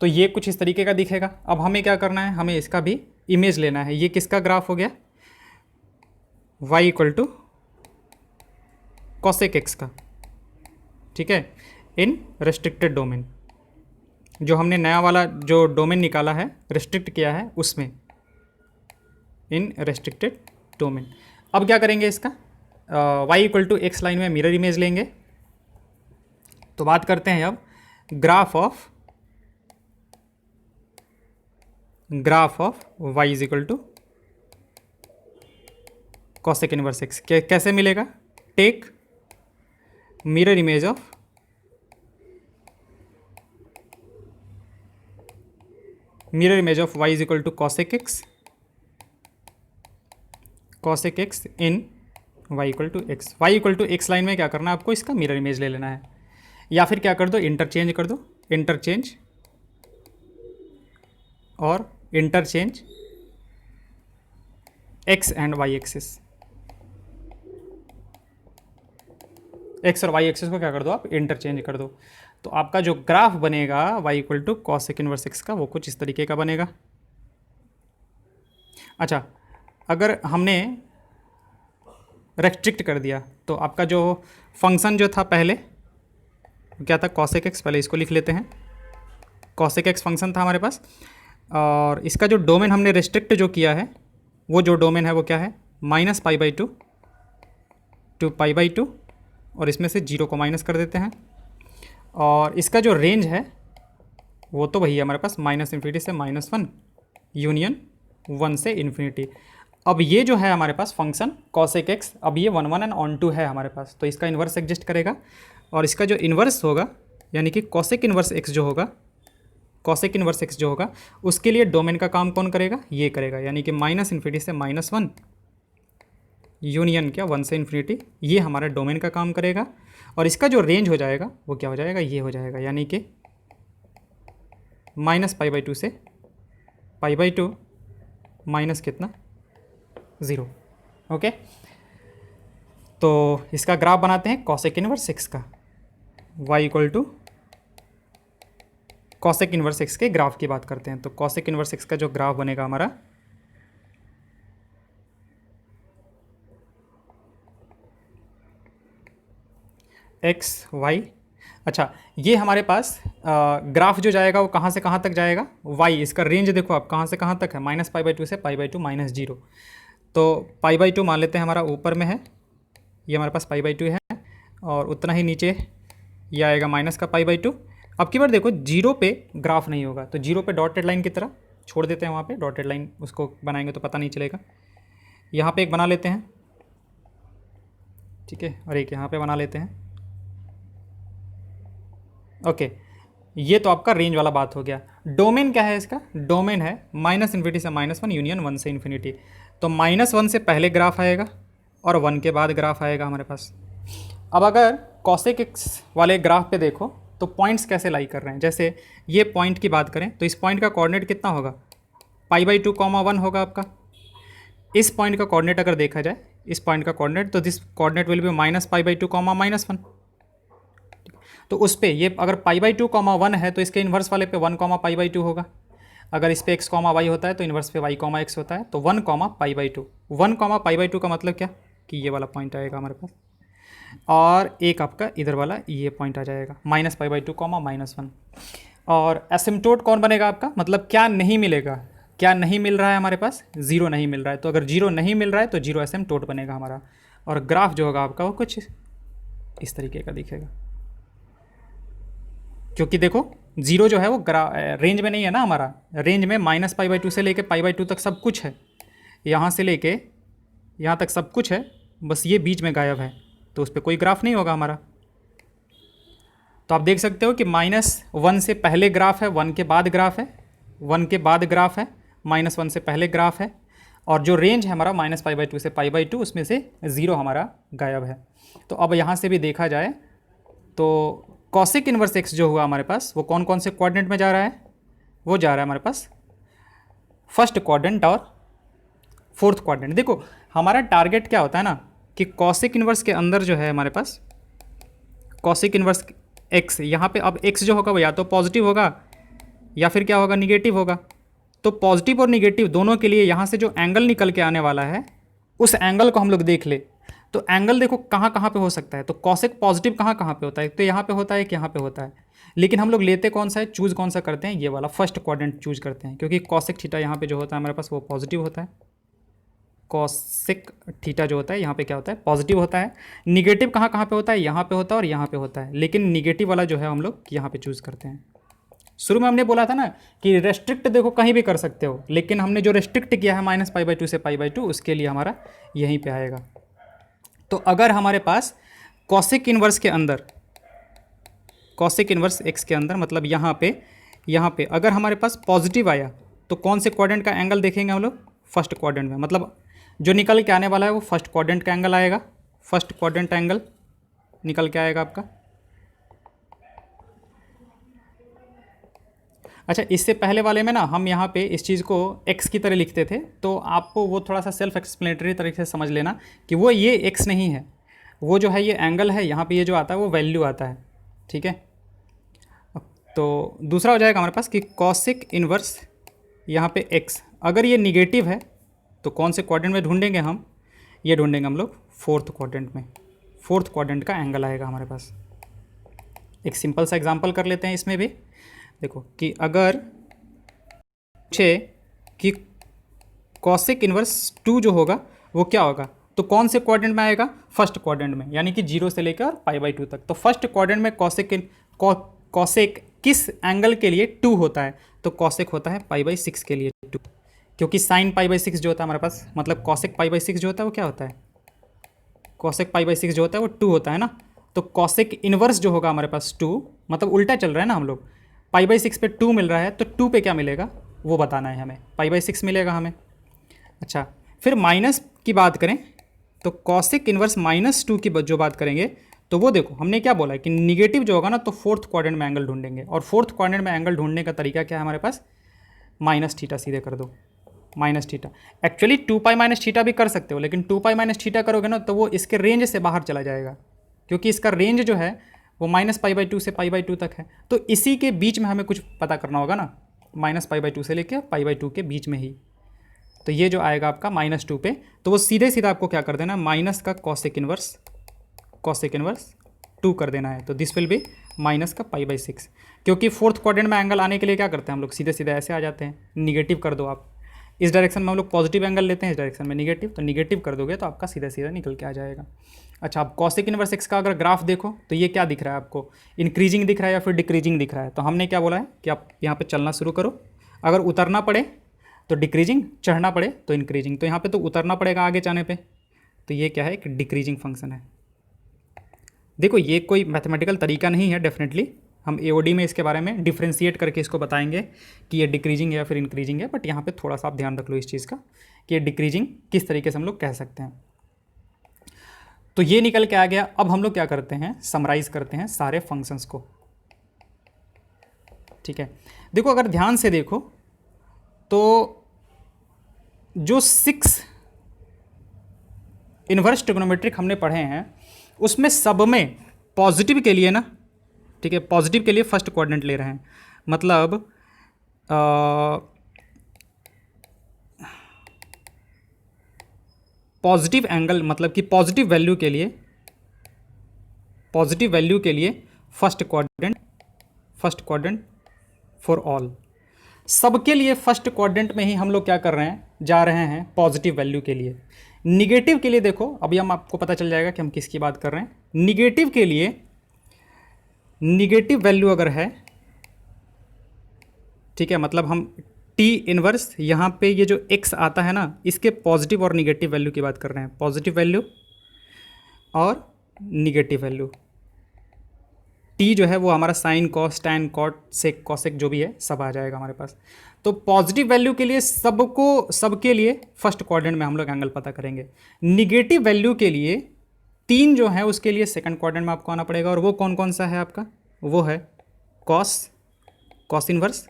A: तो ये कुछ इस तरीके का दिखेगा। अब हमें क्या करना है, हमें इसका भी इमेज लेना है। ये किसका ग्राफ हो गया, y = cosec x का, ठीक है, इन रेस्ट्रिक्टेड डोमेन। जो हमने नया वाला जो डोमेन निकाला है, रिस्ट्रिक्ट किया है, उसमें इन रेस्ट्रिक्टेड डोमेन। अब क्या करेंगे इसका, y = x लाइन में मिरर इमेज लेंगे। तो बात करते हैं अब graph of y = cosec inverse x। कैसे मिलेगा, take mirror image of y = cosec x, cosec x in y = x। y = x line में क्या करना है आपको, इसका मिरर इमेज ले लेना है, या फिर क्या कर दो, इंटरचेंज कर दो, इंटरचेंज और interchange x and y axis, x और y एक्सिस को क्या कर दो आप, इंटरचेंज कर दो। तो आपका जो ग्राफ बनेगा y = cosec इनवर्स x का, वो कुछ इस तरीके का बनेगा। अच्छा, अगर हमने रेस्ट्रिक्ट कर दिया तो आपका जो फंक्शन जो था पहले क्या था, cosec x, पहले इसको लिख लेते हैं। cosec x फंक्शन था हमारे पास, और इसका जो डोमेन हमने रेस्ट्रिक्ट जो किया है, वो जो डोमेन है वो क्या है, -π/2 to π/2, और इसमें से 0 को माइनस कर देते हैं। और इसका जो रेंज है वो तो वही है हमारे पास, -∞ से -1 यूनियन 1 से इन्फिनिटी। अब ये जो है हमारे पास फंक्शन cosec x, अब ये 1 1 एंड ऑन टू है हमारे पास, तो इसका इन्वर्स एग्जिस्ट करेगा, और इसका जो इन्वर्स होगा यानी कि कॉसेक इन्वर्स एक्स जो होगा, कॉसेक इन्वर्स एक्स जो होगा उसके लिए डोमेन का काम कौन करेगा, ये करेगा, यानी कि -∞ से -1 यूनियन क्या 1 से इन्फिनिटी, ये हमारा डोमेन का काम करेगा। और इसका जो रेंज हो जाएगा वो क्या हो जाएगा, ये हो जाएगा, यानी कि -π/2 से π/2 माइनस कितना 0। ओके, तो इसका ग्राफ बनाते हैं कॉसेक इन्वर्स एक्स का, y = कॉसेक इन्वर्स एक्स के ग्राफ की बात करते हैं। तो कॉसेक इन्वर्स एक्स का जो ग्राफ बनेगा हमारा, एक्स वाई, अच्छा ये हमारे पास ग्राफ जो जाएगा वो कहाँ से कहाँ तक जाएगा, y, इसका रेंज देखो आप कहाँ से कहाँ तक है, -π/2 से π/2 -0। तो π/2 मान लेते हैं हमारा ऊपर में है, ये हमारे पास π/2 है, और उतना ही नीचे ये आएगा माइनस का π/2। अब की बार देखो 0 पे ग्राफ नहीं होगा, तो 0 पे डॉटेड लाइन की तरह छोड़ देते हैं, वहाँ पे डॉटेड लाइन उसको बनाएंगे तो पता नहीं चलेगा। यहाँ पे एक बना लेते हैं, ठीक है, और एक यहाँ पे बना लेते हैं। ओके, ये तो आपका रेंज वाला बात हो गया। डोमेन क्या है इसका, डोमेन है -∞ से -1 यूनियन 1 से इन्फिनिटी। तो -1 से पहले ग्राफ आएगा और 1 के बाद ग्राफ आएगा हमारे पास। अब अगर कॉसेक एक्स वाले ग्राफ पे देखो तो पॉइंट्स कैसे लाई कर रहे हैं, जैसे ये पॉइंट की बात करें तो इस पॉइंट का कोऑर्डिनेट कितना होगा, π/2, 1 होगा आपका। इस पॉइंट का कोऑर्डिनेट अगर देखा जाए, इस पॉइंट का कोऑर्डिनेट, तो दिस कोऑर्डिनेट विल बी -π/2, -1। तो उस पर ये अगर π/2, 1 है तो इसके इन्वर्स वाले पे 1, π/2 होगा। अगर इस पे x, y होता है तो इन्वर्स पे y, x होता है, तो 1, π/2। 1, π/2 का मतलब क्या कि ये वाला पॉइंट आएगा हमारे पास, और एक आपका इधर वाला ये पॉइंट आ जाएगा -π/2, -1। और एसिम्प्टोट कौन बनेगा आपका, मतलब क्या नहीं मिलेगा, क्या नहीं मिल रहा है हमारे पास, 0 नहीं मिल रहा है। तो अगर 0 नहीं मिल रहा है तो 0 एसिम्प्टोट बनेगा हमारा, और ग्राफ जो होगा आपका वो कुछ इस तरीके का दिखेगा। क्योंकि देखो 0 जो है वो रेंज में नहीं है ना, हमारा रेंज में -π/2 से लेके π/2 तक सब कुछ है, यहाँ से लेके यहाँ तक सब कुछ है, बस ये बीच में गायब है, तो उस पर कोई ग्राफ नहीं होगा हमारा। तो आप देख सकते हो कि -1 से पहले ग्राफ है, 1 के बाद ग्राफ है, 1 के बाद ग्राफ है, -1 से पहले ग्राफ है, और जो रेंज है हमारा -π/2 से π/2 उसमें से 0 हमारा गायब है। तो अब यहाँ से भी देखा जाए तो कॉसेक इन्वर्स एक्स जो हुआ हमारे पास वो कौन कौन से क्वाड्रेंट में जा रहा है, वो जा रहा है हमारे पास फर्स्ट क्वाड्रेंट और फोर्थ क्वाड्रेंट। देखो हमारा टारगेट क्या होता है ना कि कॉसेक इन्वर्स के अंदर जो है हमारे पास कॉसेक इन्वर्स एक्स, यहाँ पे अब एक्स जो होगा वो या तो पॉजिटिव होगा या फिर क्या होगा, निगेटिव होगा। तो पॉजिटिव और निगेटिव दोनों के लिए यहाँ से जो एंगल निकल के आने वाला है उस एंगल को हम लोग देख ले, तो एंगल देखो कहाँ कहाँ पे हो सकता है। तो कॉसेक पॉजिटिव कहाँ कहाँ पे होता है, तो यहाँ पे होता है कि यहाँ पे होता है, लेकिन हम लोग लेते कौन सा है, चूज़ कौन सा करते हैं, ये वाला फर्स्ट क्वाड्रेंट चूज करते हैं, क्योंकि कॉसेक थीटा यहाँ पे जो होता है हमारे पास वो पॉजिटिव होता है। कॉसेक थीटा जो होता है यहाँ पे क्या होता है, पॉजिटिव होता है। निगेटिव कहाँ कहाँ पे होता है, यहाँ पे होता है और यहाँ पे होता है, लेकिन निगेटिव वाला जो है हम लोग यहाँ पे चूज़ करते हैं। शुरू में हमने बोला था ना कि रेस्ट्रिक्ट देखो कहीं भी कर सकते हो, लेकिन हमने जो रेस्ट्रिक्ट किया है -π/2 से π/2 उसके लिए हमारा यहीं पे आएगा। तो अगर हमारे पास कॉसेक इन्वर्स के अंदर, कॉसेक इन्वर्स एक्स के अंदर मतलब यहाँ पे अगर हमारे पास पॉजिटिव आया तो कौन से क्वाड्रेंट का एंगल देखेंगे हम लोग, फर्स्ट क्वाड्रेंट में, मतलब जो निकल के आने वाला है वो फर्स्ट क्वाड्रेंट का एंगल आएगा, फर्स्ट क्वाड्रेंट एंगल निकल के आएगा आपका। अच्छा, इससे पहले वाले में ना हम यहाँ पे इस चीज़ को x की तरह लिखते थे, तो आपको वो थोड़ा सा सेल्फ एक्सप्लेनेटरी तरीके से समझ लेना कि वो ये x नहीं है, वो जो है ये एंगल है, यहाँ पे ये जो आता है वो वैल्यू आता है, ठीक है। तो दूसरा हो जाएगा हमारे पास कि कॉसेक इन्वर्स यहाँ पे x, अगर ये निगेटिव है तो कौन से क्वाड्रेंट में ढूंढेंगे हम, ये ढूंढेंगे हम लोग फोर्थ क्वाड्रेंट में, फोर्थ क्वाड्रेंट का एंगल आएगा हमारे पास। एक सिंपल सा एग्जांपल कर लेते हैं इसमें भी। देखो कि अगर पूछे कि कॉसेक इन्वर्स 2 जो होगा वो क्या होगा, तो कौन से क्वाड्रेंट में आएगा, फर्स्ट क्वाड्रेंट में, यानी कि 0 से लेकर π/2 तक। तो फर्स्ट क्वाड्रेंट में कॉसेक किस एंगल के लिए 2 होता है, तो कॉसेक होता है π/6 के लिए 2, क्योंकि साइन π/6 जो होता है हमारे पास, मतलब कॉसेक π/6 जो होता है वो क्या होता है, कॉसेक π/6 जो होता है वो 2 होता है ना, तो कॉसेक इन्वर्स जो होगा हमारे पास 2, मतलब उल्टा चल रहा है ना हम लोग, π/6 पे 2 मिल रहा है तो 2 पे क्या मिलेगा वो बताना है हमें, π/6 मिलेगा हमें। अच्छा, फिर माइनस की बात करें तो कॉसेक इन्वर्स -2 की जो बात करेंगे तो वो देखो हमने क्या बोला है कि निगेटिव जो होगा ना तो फोर्थ क्वाड्रेंट में एंगल ढूंढेंगे, और फोर्थ क्वाड्रेंट में एंगल ढूंढने का तरीका क्या है हमारे पास, -θ सीधे कर दो, -θ। एक्चुअली 2π -θ भी कर सकते हो, लेकिन 2π -θ करोगे ना तो वो इसके रेंज से बाहर चला जाएगा, क्योंकि इसका रेंज जो है वो -π/2 से π/2 तक है। तो इसी के बीच में हमें कुछ पता करना होगा ना, -π/2 से लेकर π/2 के बीच में ही। तो ये जो आएगा आपका -2 पे, तो वो सीधे सीधा आपको क्या कर देना, माइनस का कॉसेक इन्वर्स 2 कर देना है। तो दिस विल बी माइनस का π/6, क्योंकि फोर्थ क्वाड्रेंट में एंगल आने के लिए क्या करते हैं हम लोग, सीधे सीधे ऐसे आ जाते हैं, निगेटिव कर दो आप। इस डायरेक्शन में हम लोग पॉजिटिव एंगल लेते हैं, इस डायरेक्शन में निगेटिव, तो निगेटिव कर दोगे तो आपका सीधा सीधा निकल के आ जाएगा। अच्छा, आप कॉसेक इन्वर्स x का अगर ग्राफ देखो तो ये क्या दिख रहा है आपको, इंक्रीजिंग दिख रहा है या फिर डिक्रीजिंग दिख रहा है। तो हमने क्या बोला है कि आप यहाँ पे चलना शुरू करो, अगर उतरना पड़े तो डिक्रीजिंग, चढ़ना पड़े तो इंक्रीजिंग। तो यहाँ पे तो उतरना पड़ेगा आगे जाने पे, तो ये क्या है, एक डिक्रीजिंग फंक्शन है। देखो ये कोई मैथमेटिकल तरीका नहीं है, डेफिनेटली हम एओडी में इसके बारे में डिफ्रेंशिएट करके इसको बताएंगे कि ये डिक्रीजिंग है या फिर इंक्रीजिंग है, बट यहाँ पे थोड़ा सा आप ध्यान रख लो इस चीज़ का कि ये डिक्रीजिंग किस तरीके से हम लोग कह सकते हैं। तो ये निकल के आ गया। अब हम लोग क्या करते हैं, समराइज करते हैं सारे फंक्शंस को, ठीक है। देखो अगर ध्यान से देखो तो जो 6 इन्वर्स ट्रिग्नोमेट्रिक हमने पढ़े हैं उसमें सब में पॉजिटिव के लिए ना, ठीक है, पॉजिटिव के लिए फर्स्ट क्वाड्रेंट ले रहे हैं, मतलब पॉजिटिव एंगल, मतलब कि पॉजिटिव वैल्यू के लिए फर्स्ट क्वाड्रेंट फॉर ऑल, सबके लिए फर्स्ट क्वाड्रेंट में ही हम लोग क्या कर रहे हैं, जा रहे हैं पॉजिटिव वैल्यू के लिए। निगेटिव के लिए देखो अभी हम आपको पता चल जाएगा कि हम किसकी बात कर रहे हैं। निगेटिव के लिए निगेटिव वैल्यू अगर है, ठीक है, मतलब हम टी इनवर्स यहाँ पे ये जो x आता है ना, इसके पॉजिटिव और निगेटिव वैल्यू की बात कर रहे हैं, पॉजिटिव वैल्यू और निगेटिव वैल्यू। टी जो है वो हमारा sign, cos, tan, cot, sec, cosec जो भी है सब आ जाएगा हमारे पास। तो पॉजिटिव वैल्यू के लिए सबके लिए फर्स्ट क्वाड्रेंट में हम लोग एंगल पता करेंगे। निगेटिव वैल्यू के लिए 3 जो है उसके लिए सेकंड क्वाड्रेंट में आपको आना पड़ेगा, और वो कौन कौन सा है आपका, वो है कॉस इनवर्स,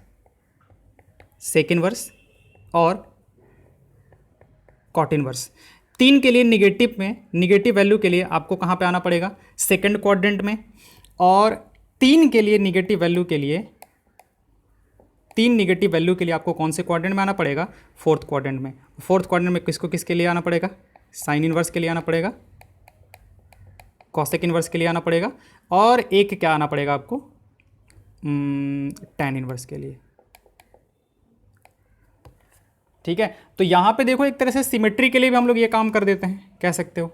A: सेक इनवर्स और कॉट इनवर्स। 3 के लिए निगेटिव वैल्यू के लिए आपको कहाँ पे आना पड़ेगा, सेकंड क्वाड्रेंट में, और 3 के लिए निगेटिव वैल्यू के लिए, 3 निगेटिव वैल्यू के लिए आपको कौन से क्वाड्रेंट में आना पड़ेगा, फोर्थ क्वाड्रेंट में। फोर्थ क्वाड्रेंट में किसके लिए आना पड़ेगा, साइन इनवर्स के लिए आना पड़ेगा, कॉसेक इनवर्स के लिए आना पड़ेगा, और एक क्या आना पड़ेगा आपको, टैन इनवर्स के लिए, ठीक है। तो यहाँ पे देखो एक तरह से सिमेट्री के लिए भी हम लोग ये काम कर देते हैं, कह सकते हो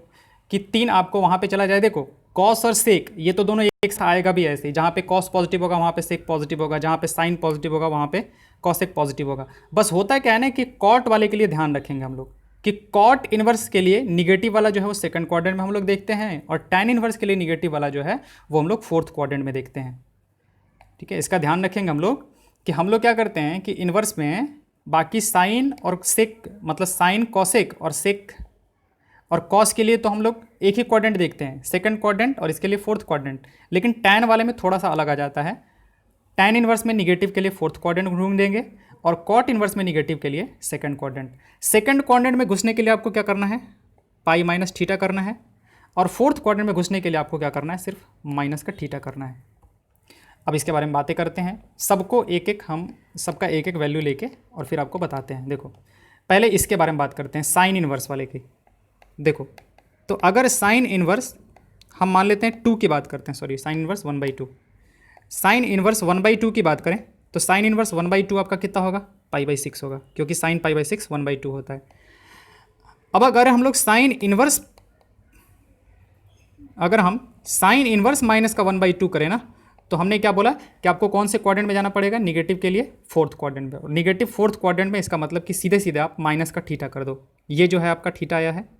A: कि 3 आपको वहाँ पे चला जाए। देखो कॉस और सेक ये तो दोनों एक साथ आएगा भी ऐसे ही, जहाँ पे कॉस पॉजिटिव होगा वहाँ पे सेक पॉजिटिव होगा, जहाँ पे साइन पॉजिटिव होगा वहाँ पे कॉसेक पॉजिटिव होगा। बस होता क्या है ना कि कॉट वाले के लिए ध्यान रखेंगे हम लोग कि कॉट इनवर्स के लिए निगेटिव वाला जो है वो सेकंड क्वाड्रेंट में हम लोग देखते हैं, और टैन इनवर्स के लिए निगेटिव वाला जो है वो हम लोग फोर्थ क्वाड्रेंट में देखते हैं, ठीक है। इसका ध्यान रखेंगे हम लोग कि हम लोग क्या करते हैं कि इनवर्स में बाकी साइन और सेक, मतलब साइन, कॉसेक और सेक और कॉस के लिए तो हम लोग एक ही क्वाड्रेंट देखते हैं, सेकंड क्वाड्रेंट, और इसके लिए फोर्थ क्वाड्रेंट। लेकिन टैन वाले में थोड़ा सा अलग आ जाता है, टैन इनवर्स में निगेटिव के लिए फोर्थ क्वाड्रेंट ढूंढ देंगे, और कॉट इनवर्स में निगेटिव के लिए सेकंड क्वाड्रेंट। सेकंड क्वाड्रेंट में घुसने के लिए आपको क्या करना है, π-θ करना है, और फोर्थ क्वाड्रेंट में घुसने के लिए आपको क्या करना है, सिर्फ माइनस का थीटा करना है। अब इसके बारे में बातें करते हैं, सबको हम सबका एक एक वैल्यू लेके और फिर आपको बताते हैं। देखो पहले इसके बारे में बात करते हैं, साइन इनवर्स वाले की। देखो तो अगर साइन इनवर्स हम मान लेते हैं 2 की बात करते हैं, sorry sine inverse 1/2, sine inverse 1/2 की बात करें तो साइन इनवर्स 1/2 आपका कितना होगा, π/6 होगा, क्योंकि साइन π/6 1/2 होता है। अब अगर हम साइन इनवर्स माइनस का 1/2 करें ना, तो हमने क्या बोला कि आपको कौन से क्वाड्रेंट में जाना पड़ेगा, निगेटिव के लिए फोर्थ क्वाड्रेंट में। और निगेटिव फोर्थ क्वाड्रेंट में इसका मतलब कि सीधे सीधे आप माइनस का थीटा कर दो, ये जो है आपका थीटा आया है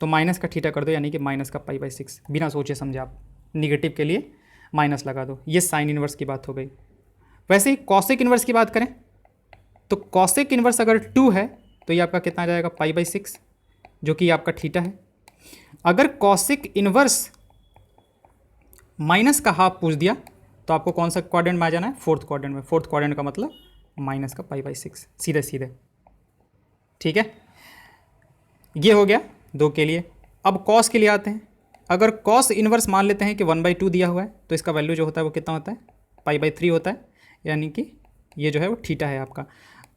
A: तो माइनस का थीटा कर दो, यानी कि माइनस का π/6, बिना सोचे समझे आप निगेटिव के लिए माइनस लगा दो। ये साइन इन्वर्स की बात हो गई। वैसे ही कॉसेक इन्वर्स की बात करें तो कॉसेक इन्वर्स अगर 2 है तो ये आपका कितना आ जाएगा, π/6, जो कि आपका थीटा है। अगर कॉसेक इन्वर्स माइनस का हाफ पूछ दिया तो आपको कौन सा क्वाड्रेंट में आ जाना है, फोर्थ क्वाड्रेंट में। फोर्थ क्वाड्रेंट का मतलब माइनस का π/6, सीधे सीधे। ठीक है, ये हो गया 2 के लिए। अब कॉस के लिए आते हैं। अगर कॉस इन्वर्स मान लेते हैं कि 1/2 दिया हुआ है तो इसका वैल्यू जो होता है वो कितना होता है, π/3 होता है, यानी कि ये जो है वो थीटा है आपका।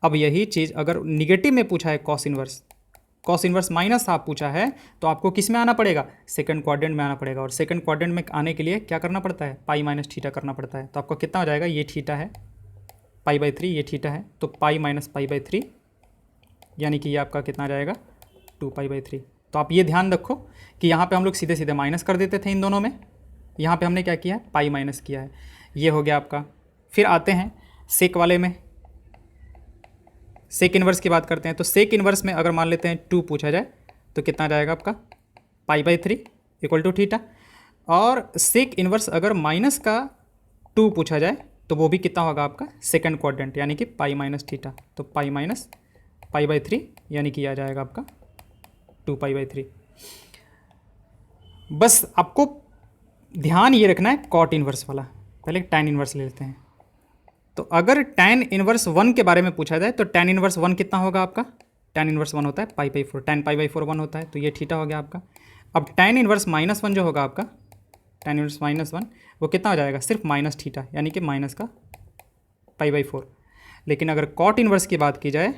A: अब यही चीज़ अगर निगेटिव में पूछा है कॉस इन्वर्स माइनस हाफ पूछा है तो आपको किस में आना पड़ेगा, सेकंड क्वाड्रेंट में आना पड़ेगा। और सेकंड क्वाड्रेंट में आने के लिए क्या करना पड़ता है, π - थीटा करना पड़ता है। तो आपका कितना हो जाएगा, ये थीटा है, π/3 ये थीटा है, तो π - π/3 यानी कि ये आपका कितना आ जाएगा, 2π/3। तो आप ये ध्यान रखो कि यहाँ पे हम लोग सीधे सीधे माइनस कर देते थे इन दोनों में, यहाँ पे हमने क्या किया है, पाई माइनस किया है। ये हो गया आपका। फिर आते हैं सेक वाले में। सेक इन्वर्स की बात करते हैं तो सेक इन्वर्स में अगर मान लेते हैं 2 पूछा जाए तो कितना आ जाएगा आपका, π/3 = थीटा। और सेक इन्वर्स अगर माइनस का 2 पूछा जाए तो वो भी कितना होगा आपका, सेकंड क्वाड्रेंट, यानी कि π - थीटा। तो π - π/3 यानी कि आ जाएगा आपका 2π/3। बस आपको ध्यान ये रखना है कॉट इन्वर्स वाला। पहले टैन इन्वर्स ले लेते हैं। तो अगर टैन इन्वर्स 1 के बारे में पूछा जाए तो टैन इन्वर्स 1 कितना होगा आपका, टैन इन्वर्स 1 होता है π/4, टैन π/4 1 होता है, तो ये थीटा हो गया आपका। अब टैन इन्वर्स -1 जो होगा आपका, टैन इन्वर्स -1 वो कितना हो जाएगा, सिर्फ माइनस थीटा, यानी कि माइनस का π/4। लेकिन अगर कॉट इन्वर्स की बात की जाए,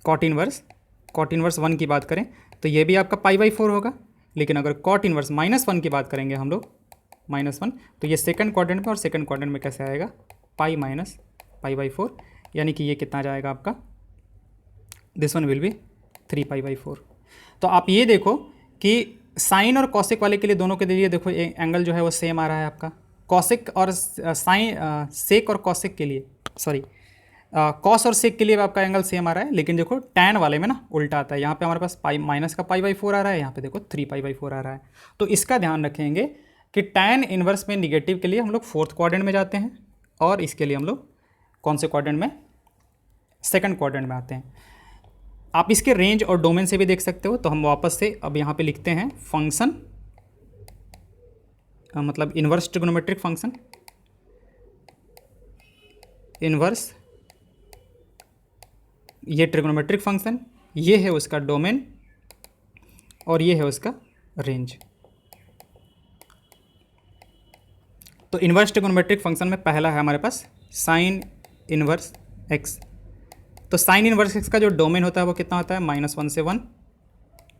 A: कॉट इन्वर्स 1 की बात करें तो ये भी आपका π/4 होगा। लेकिन अगर कॉट इन्वर्स -1 की बात करेंगे हम लोग, -1, तो ये सेकंड क्वाड्रेंट में, और सेकंड क्वाड्रेंट में कैसे आएगा, π - π/4, यानी कि ये कितना जाएगा आपका, दिस वन विल बी 3π/4। तो आप ये देखो कि साइन और कॉसिक वाले के लिए, दोनों के लिए देखो एंगल जो है वो सेम आ रहा है आपका। कॉसिक और साइन, सेक और कॉसिक के लिए, सॉरी कॉस और सेक के लिए आपका एंगल सेम आ रहा है। लेकिन देखो टैन वाले में ना उल्टा आता है। यहाँ पे हमारे पास माइनस का π/4 आ रहा है, यहाँ पे देखो 3π/4 आ रहा है। तो इसका ध्यान रखेंगे कि टैन इन्वर्स में निगेटिव के लिए हम लोग फोर्थ क्वाड्रेंट में जाते हैं, और इसके लिए हम लोग कौन से क्वाड्रेंट में, सेकंड क्वाड्रेंट में आते हैं। आप इसके रेंज और डोमेन से भी देख सकते हो। तो हम वापस से अब यहाँ पे लिखते हैं फंक्शन, मतलब इन्वर्स ट्रिग्नोमेट्रिक फंक्शन, इन्वर्स, ये ट्रिग्नोमेट्रिक फंक्शन, ये है उसका डोमेन, और ये है उसका रेंज। तो इन्वर्स ट्रिग्नोमेट्रिक फंक्शन में पहला है हमारे पास साइन इन्वर्स x। तो साइन इन्वर्स x का जो डोमेन होता है वो कितना होता है, -1 से 1,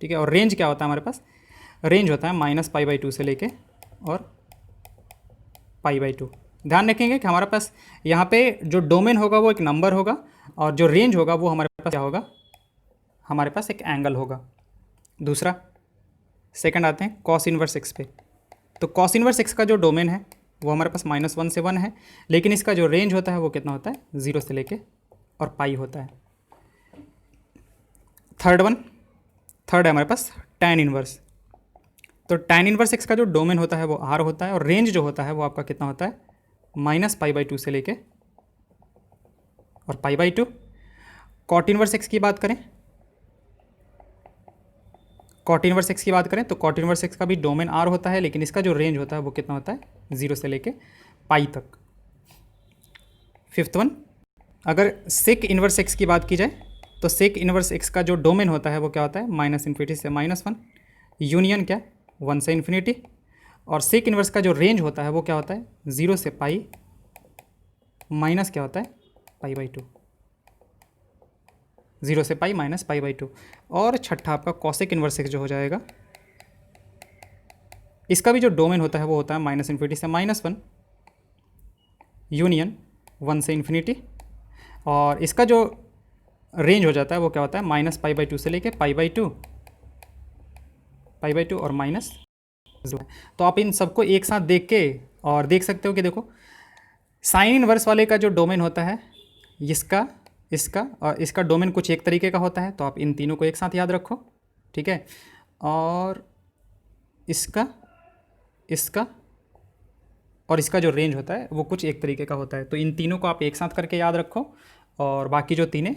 A: ठीक है। और रेंज क्या होता है हमारे पास, रेंज होता है -π/2 से लेके और π/2। ध्यान रखेंगे कि हमारे पास यहाँ पे जो डोमेन होगा वो एक नंबर होगा, और जो रेंज होगा वो हमारे पास क्या होगा, हमारे पास एक एंगल होगा। दूसरा, सेकंड आते हैं कॉस इन्वर्स x पे। तो कॉस इन्वर्स x का जो डोमेन है वो हमारे पास -1 से 1 है, लेकिन इसका जो रेंज होता है वो कितना होता है, 0 से लेके और पाई होता है। थर्ड है हमारे पास टैन इन्वर्स। तो टैन इन्वर्स x का जो डोमेन होता है वो r होता है, और रेंज जो होता है वो आपका कितना होता है, -π/2 से लेके और π/2। कॉट इन्वर्स x की बात करें, कॉट इन्वर्स x की बात करें तो कॉट इन्वर्स x का भी डोमेन r होता है, लेकिन इसका जो रेंज होता है वो कितना होता है, 0 से लेके पाई तक। फिफ्थ वन, अगर सेक इन्वर्स x की बात की जाए तो सेक इन्वर्स x का जो डोमेन होता है वो क्या होता है, -∞ से -1, यूनियन क्या, 1 से इन्फिनिटी। और सेक इन्वर्स का जो रेंज होता है वो क्या होता है, 0 से पाई माइनस क्या होता है, π/2, 0 से पाई माइनस π/2। और छठा आपका कॉसेक इन्वर्स x जो हो जाएगा, इसका भी जो डोमेन होता है वो होता है -∞ से -1, यूनियन 1 से इन्फिनिटी। और इसका जो रेंज हो जाता है वो क्या होता है, -π/2 से लेके π/2 और माइनस। तो आप इन सबको एक साथ देख के और देख सकते हो कि देखो साइन इन्वर्स वाले का जो डोमेन होता है, इसका, इसका और इसका डोमेन कुछ एक तरीके का होता है। तो आप इन तीनों को एक साथ याद रखो, ठीक है। और इसका इसका और इसका जो रेंज होता है वो कुछ एक तरीके का होता है। तो इन तीनों को आप एक साथ करके याद रखो, और बाकी जो तीनों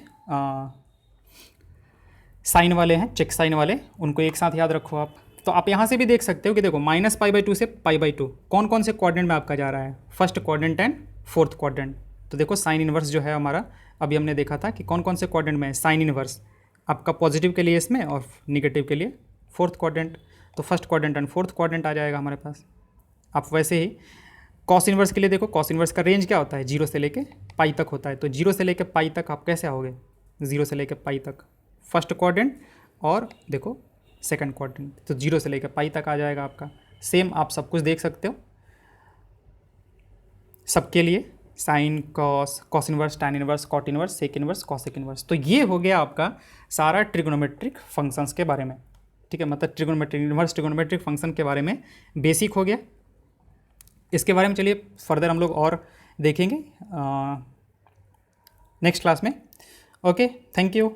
A: साइन वाले हैं, चेक साइन वाले, उनको एक साथ याद रखो आप। तो आप यहाँ से भी देख सकते हो कि देखो -π/2 से π/2 कौन कौन से क्वाड्रेंट में आपका जा रहा है, first quadrant and fourth quadrant. तो देखो साइन इनवर्स जो है हमारा, अभी हमने देखा था कि कौन कौन से क्वाड्रेंट में है, साइन इनवर्स आपका पॉजिटिव के लिए इसमें और निगेटिव के लिए फोर्थ क्वाड्रेंट। तो first quadrant and fourth quadrant आ जाएगा हमारे पास। आप वैसे ही कॉस इनवर्स के लिए देखो, कॉस इनवर्स का रेंज क्या होता है, 0 से लेके पाई तक होता है। तो 0 से लेके पाई तक आप कैसे आओगे, 0 से लेके पाई तक फर्स्ट क्वाड्रेंट और देखो सेकंड क्वाड्रेंट, तो 0 से लेकर पाई तक आ जाएगा आपका। सेम आप सब कुछ देख सकते हो सबके लिए, sine, cos, cos inverse, tan inverse, cot inverse, sec inverse, cosec inverse. तो ये हो गया आपका सारा ट्रिग्नोमेट्रिक फंक्शंस के बारे में, ठीक है, मतलब ट्रिग्नोमेट्रिक इनवर्स ट्रिग्नोमेट्रिक फंक्शन के बारे में बेसिक हो गया। इसके बारे में चलिए फर्दर हम लोग और देखेंगे नेक्स्ट क्लास में। Okay, thank you.